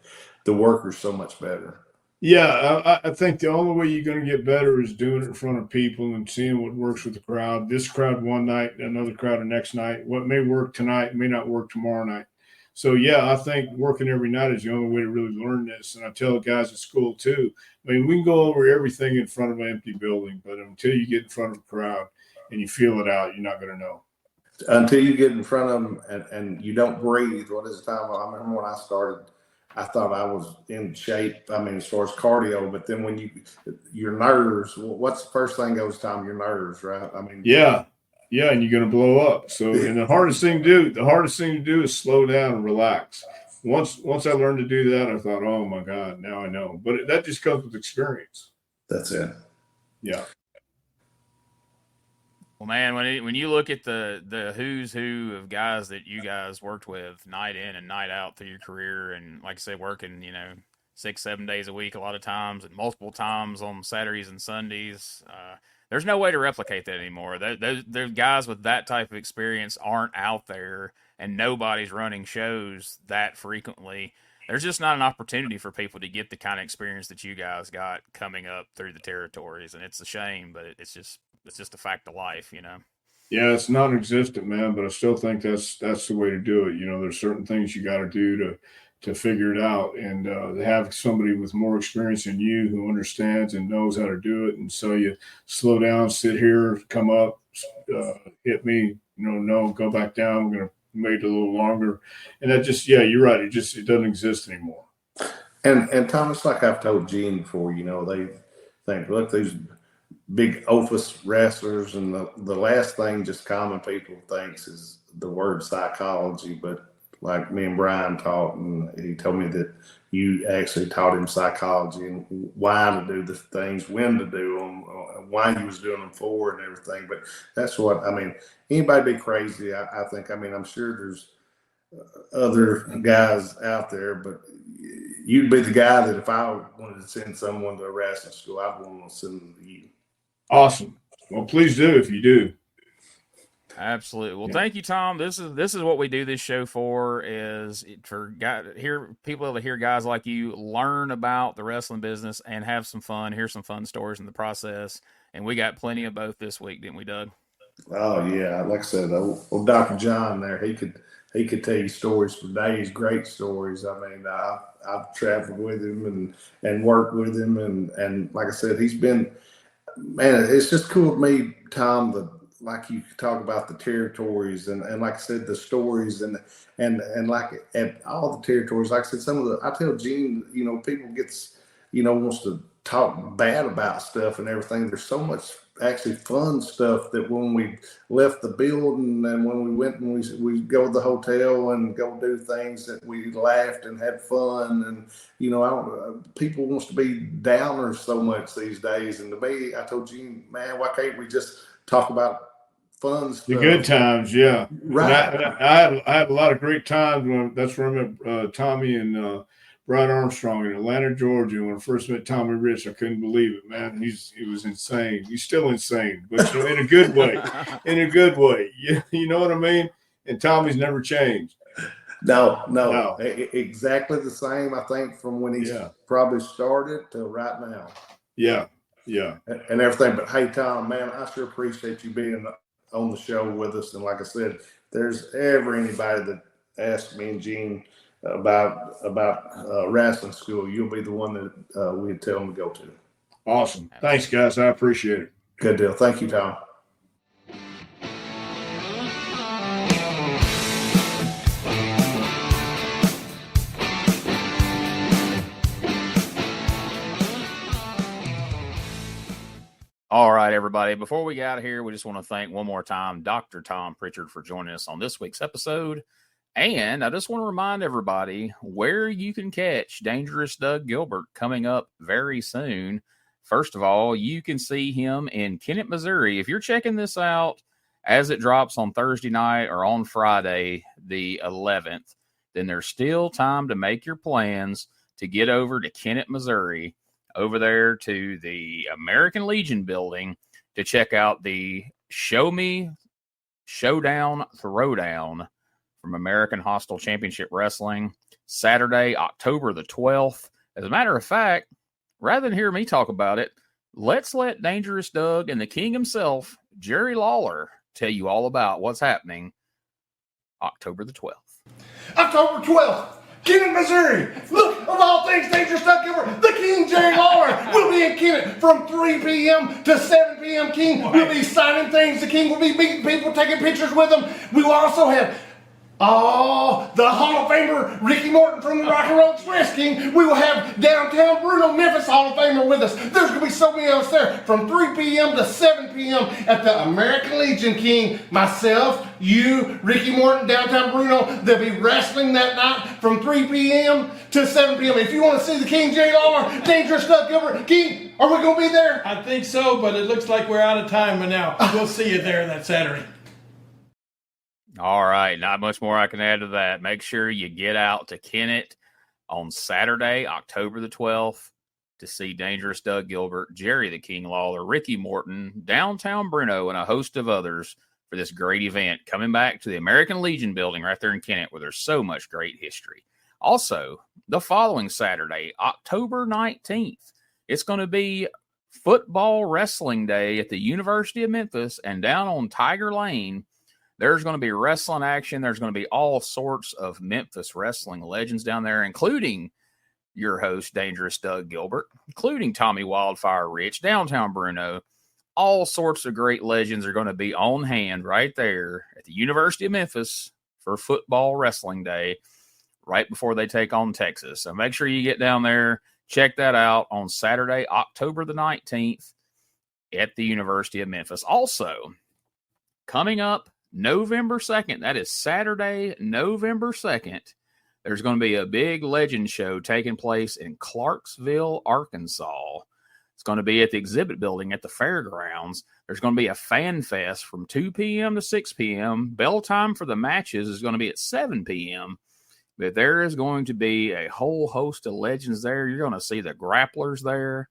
[SPEAKER 6] the workers so much better?
[SPEAKER 5] Yeah, I think the only way you're going to get better is doing it in front of people and seeing what works with the crowd. This crowd one night, another crowd the next night. What may work tonight may not work tomorrow night. So, yeah, I think working every night is the only way to really learn this. And I tell the guys at school, too, we can go over everything in front of an empty building, but until you get in front of a crowd and you feel it out, you're not going to know.
[SPEAKER 6] Until you get in front of them and you don't breathe. What is the time? I remember when I started, I thought I was in shape, as far as cardio, but then when your nerves, what's the first thing goes, Tom? Your nerves, right?
[SPEAKER 5] Yeah, and you're going to blow up. So, and the hardest thing to do is slow down and relax. Once I learned to do that, I thought, oh my God, now I know. But that just comes with experience.
[SPEAKER 6] That's it.
[SPEAKER 5] Yeah.
[SPEAKER 4] Well, man, when you look at the who's who of guys that you guys worked with night in and night out through your career, and like I said, working 6-7 days a week a lot of times, and multiple times on Saturdays and Sundays, there's no way to replicate that anymore. Those guys with that type of experience aren't out there, and nobody's running shows that frequently. There's just not an opportunity for people to get the kind of experience that you guys got coming up through the territories, and it's a shame, but it's just a fact of life,
[SPEAKER 5] Yeah, it's non-existent, man, but I still think that's the way to do it. There's certain things you got to do to figure it out, and to have somebody with more experience than you who understands and knows how to do it. And so you slow down, sit here, come up, hit me, no, go back down. We're going to make it a little longer. And that just, yeah, you're right. It doesn't exist anymore.
[SPEAKER 6] And Thomas, like I've told Gene before, they think, look, these big office wrestlers, and the last thing just common people thinks is the word psychology. But like me and Brian taught, and he told me that you actually taught him psychology and why to do the things, when to do them, why you was doing them for, and everything. But that's what, anybody be crazy. I think, I'm sure there's other guys out there, but you'd be the guy that if I wanted to send someone to a wrestling school, I'd want to send them to you.
[SPEAKER 5] Awesome. Well, please do if you do.
[SPEAKER 4] Absolutely. Well, thank you, Tom. This is what we do this show for, is for people to hear guys like you learn about the wrestling business and have some fun, hear some fun stories in the process. And we got plenty of both this week, didn't we, Doug?
[SPEAKER 6] Oh yeah, like I said, old Dr. John there, he could he could tell you stories for days, great stories. I mean, I've traveled with him and worked with him, and like I said, he's been, man, it's just cool to me, Tom, like you talk about the territories and like I said, the stories and like at all the territories, like I said, I tell Gene, people wants to talk bad about stuff and everything. There's so much actually fun stuff that when we left the building and when we went and we go to the hotel and go do things that we laughed and had fun. And, people wants to be downers so much these days. And to me, I told Gene, man, why can't we just talk about fun stuff?
[SPEAKER 5] The good times, yeah.
[SPEAKER 6] Right.
[SPEAKER 5] I had a lot of great times. That's where I met Tommy and Brian Armstrong in Atlanta, Georgia. When I first met Tommy Rich, I couldn't believe it, man. He was insane. He's still insane, but in a good way. In a good way. You know what I mean? And Tommy's never changed.
[SPEAKER 6] No. Exactly the same, I think, from when he's probably started to right now.
[SPEAKER 5] Yeah.
[SPEAKER 6] And everything. But hey, Tom, man, I sure appreciate you being on the show with us. And like I said, if there's ever anybody that asks me and Gene about wrestling school, you'll be the one that we'd tell them to go to.
[SPEAKER 5] Awesome. Thanks, guys. I appreciate it.
[SPEAKER 6] Good deal. Thank you, Tom.
[SPEAKER 4] All right, everybody. Before we get out of here, we just want to thank one more time Dr. Tom Prichard for joining us on this week's episode. And I just want to remind everybody where you can catch Dangerous Doug Gilbert coming up very soon. First of all, you can see him in Kennett, Missouri. If you're checking this out as it drops on Thursday night or on Friday, the 11th, then there's still time to make your plans to get over to Kennett, Missouri, over there to the American Legion building to check out the Show Me Showdown Throwdown from American Hostile Championship Wrestling, Saturday, October the 12th. As a matter of fact, rather than hear me talk about it, let's let Dangerous Doug and the King himself, Jerry Lawler, tell you all about what's happening October the 12th.
[SPEAKER 1] October 12th, Kennett, Missouri. Look, of all things, Dangerous Doug Gilbert, the King Jerry Lawler will be in Kennett from 3 p.m. to 7 p.m. King will be signing things. The King will be meeting people, taking pictures with them. We will also have the Hall of Famer Ricky Morton from the Rock and Roll Express, King. We will have downtown Bruno, Memphis Hall of Famer with us. There's going to be so many of us there from 3 p.m. to 7 p.m. at the American Legion, King. Myself, you, Ricky Morton, downtown Bruno. They'll be wrestling that night from 3 p.m. to 7 p.m. If you want to see the King Jerry Lawler, Dangerous Doug Gilbert, King, are we going to be there?
[SPEAKER 2] I think so, but it looks like we're out of time by now. We'll see you there that Saturday.
[SPEAKER 4] All right, not much more I can add to that. Make sure you get out to Kennett on Saturday, October the 12th, to see Dangerous Doug Gilbert, Jerry the King Lawler, Ricky Morton, downtown Bruno, and a host of others for this great event coming back to the American Legion building right there in Kennett, where there's so much great history. Also, the following Saturday, October 19th, it's going to be Football Wrestling Day at the University of Memphis, and down on Tiger Lane, there's going to be wrestling action. There's going to be all sorts of Memphis wrestling legends down there, including your host, Dangerous Doug Gilbert, including Tommy Wildfire Rich, downtown Bruno. All sorts of great legends are going to be on hand right there at the University of Memphis for Football Wrestling Day right before they take on Texas. So make sure you get down there. Check that out on Saturday, October the 19th at the University of Memphis. Also, coming up November 2nd, that is Saturday, November 2nd, there's going to be a big legend show taking place in Clarksville, Arkansas. It's going to be at the exhibit building at the fairgrounds. There's going to be a fan fest from 2 p.m. to 6 p.m. Bell time for the matches is going to be at 7 p.m. But there is going to be a whole host of legends there. You're going to see the grapplers there.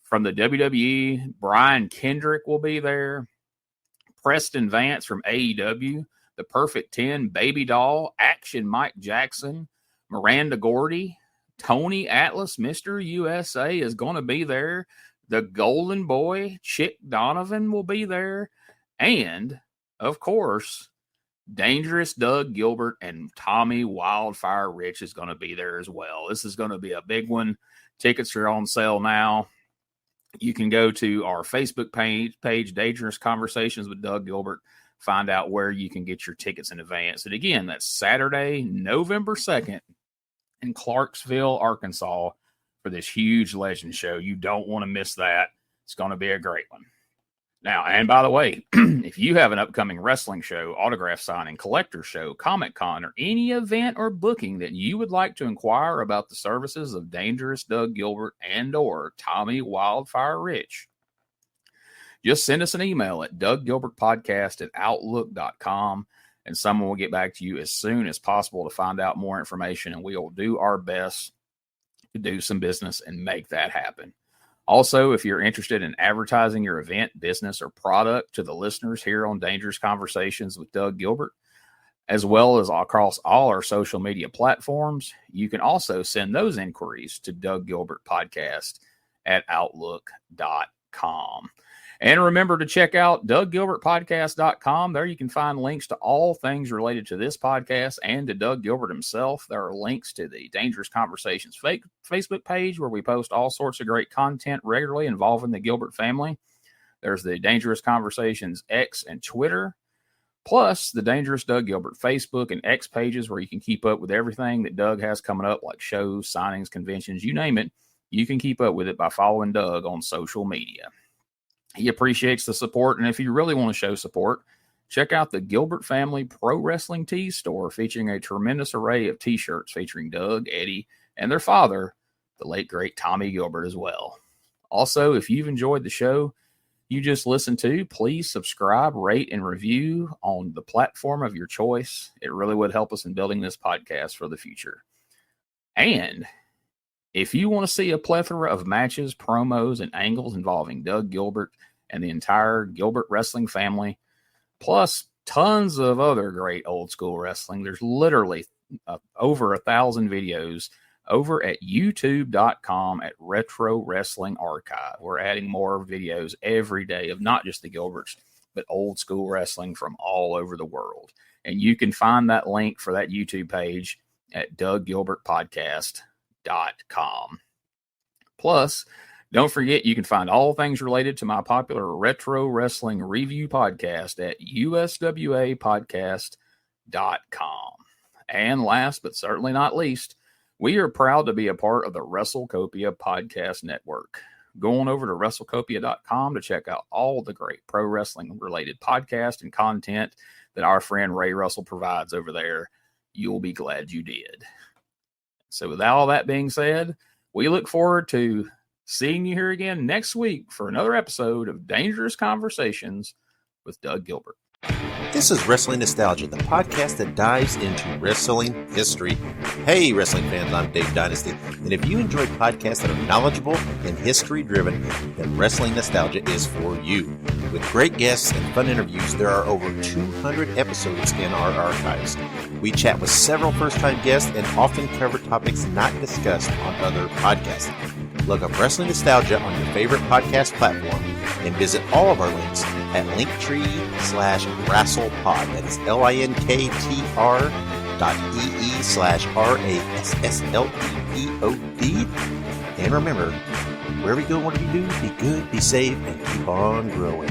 [SPEAKER 4] From the WWE, Brian Kendrick will be there. Preston Vance from AEW, The Perfect 10, Baby Doll, Action Mike Jackson, Miranda Gordy, Tony Atlas, Mr. USA is going to be there. The Golden Boy, Chick Donovan will be there. And, of course, Dangerous Doug Gilbert and Tommy Wildfire Rich is going to be there as well. This is going to be a big one. Tickets are on sale now. You can go to our Facebook page, Dangerous Conversations with Doug Gilbert, find out where you can get your tickets in advance. And again, that's Saturday, November 2nd in Clarksville, Arkansas for this huge legend show. You don't want to miss that. It's going to be a great one. Now, and by the way, if you have an upcoming wrestling show, autograph signing, collector show, Comic Con, or any event or booking that you would like to inquire about the services of Dangerous Doug Gilbert and or Tommy Wildfire Rich, just send us an email at DougGilbertPodcast@outlook.com, and someone will get back to you as soon as possible to find out more information, and we will do our best to do some business and make that happen. Also, if you're interested in advertising your event, business, or product to the listeners here on Dangerous Conversations with Doug Gilbert, as well as across all our social media platforms, you can also send those inquiries to DougGilbertPodcast@outlook.com. And remember to check out DougGilbertPodcast.com. There you can find links to all things related to this podcast and to Doug Gilbert himself. There are links to the Dangerous Conversations Facebook page where we post all sorts of great content regularly involving the Gilbert family. There's the Dangerous Conversations X and Twitter, plus the Dangerous Doug Gilbert Facebook and X pages where you can keep up with everything that Doug has coming up, like shows, signings, conventions, you name it. You can keep up with it by following Doug on social media. He appreciates the support, and if you really want to show support, check out the Gilbert Family Pro Wrestling Tees store, featuring a tremendous array of T-shirts featuring Doug, Eddie, and their father, the late, great Tommy Gilbert as well. Also, if you've enjoyed the show you just listened to, please subscribe, rate, and review on the platform of your choice. It really would help us in building this podcast for the future. And if you want to see a plethora of matches, promos, and angles involving Doug Gilbert and the entire Gilbert wrestling family, plus tons of other great old school wrestling, there's literally over 1,000 videos over at youtube.com at Retro Wrestling Archive. We're adding more videos every day of not just the Gilberts, but old school wrestling from all over the world. And you can find that link for that YouTube page at DougGilbertPodcast.com. Plus, don't forget you can find all things related to my popular retro wrestling review podcast at uswapodcast.com. And last but certainly not least, we are proud to be a part of the WrestleCopia Podcast Network. Go on over to WrestleCopia.com to check out all the great pro wrestling related podcasts and content that our friend Ray Russell provides over there. You'll be glad you did. So with all that being said, we look forward to seeing you here again next week for another episode of Dangerous Conversations with Doug Gilbert.
[SPEAKER 8] This is Wrestling Nostalgia, the podcast that dives into wrestling history. Hey, wrestling fans, I'm Dave Dynasty, and if you enjoy podcasts that are knowledgeable and history-driven, then Wrestling Nostalgia is for you. With great guests and fun interviews, there are over 200 episodes in our archives. We chat with several first-time guests and often cover topics not discussed on other podcasts. Look up Wrestling Nostalgia on your favorite podcast platform and visit all of our links at linktree/WrestlePod. That is linktr.ee/RASSLEPOD. And remember, wherever you go, what do you do? Be good, be safe, and keep on growing.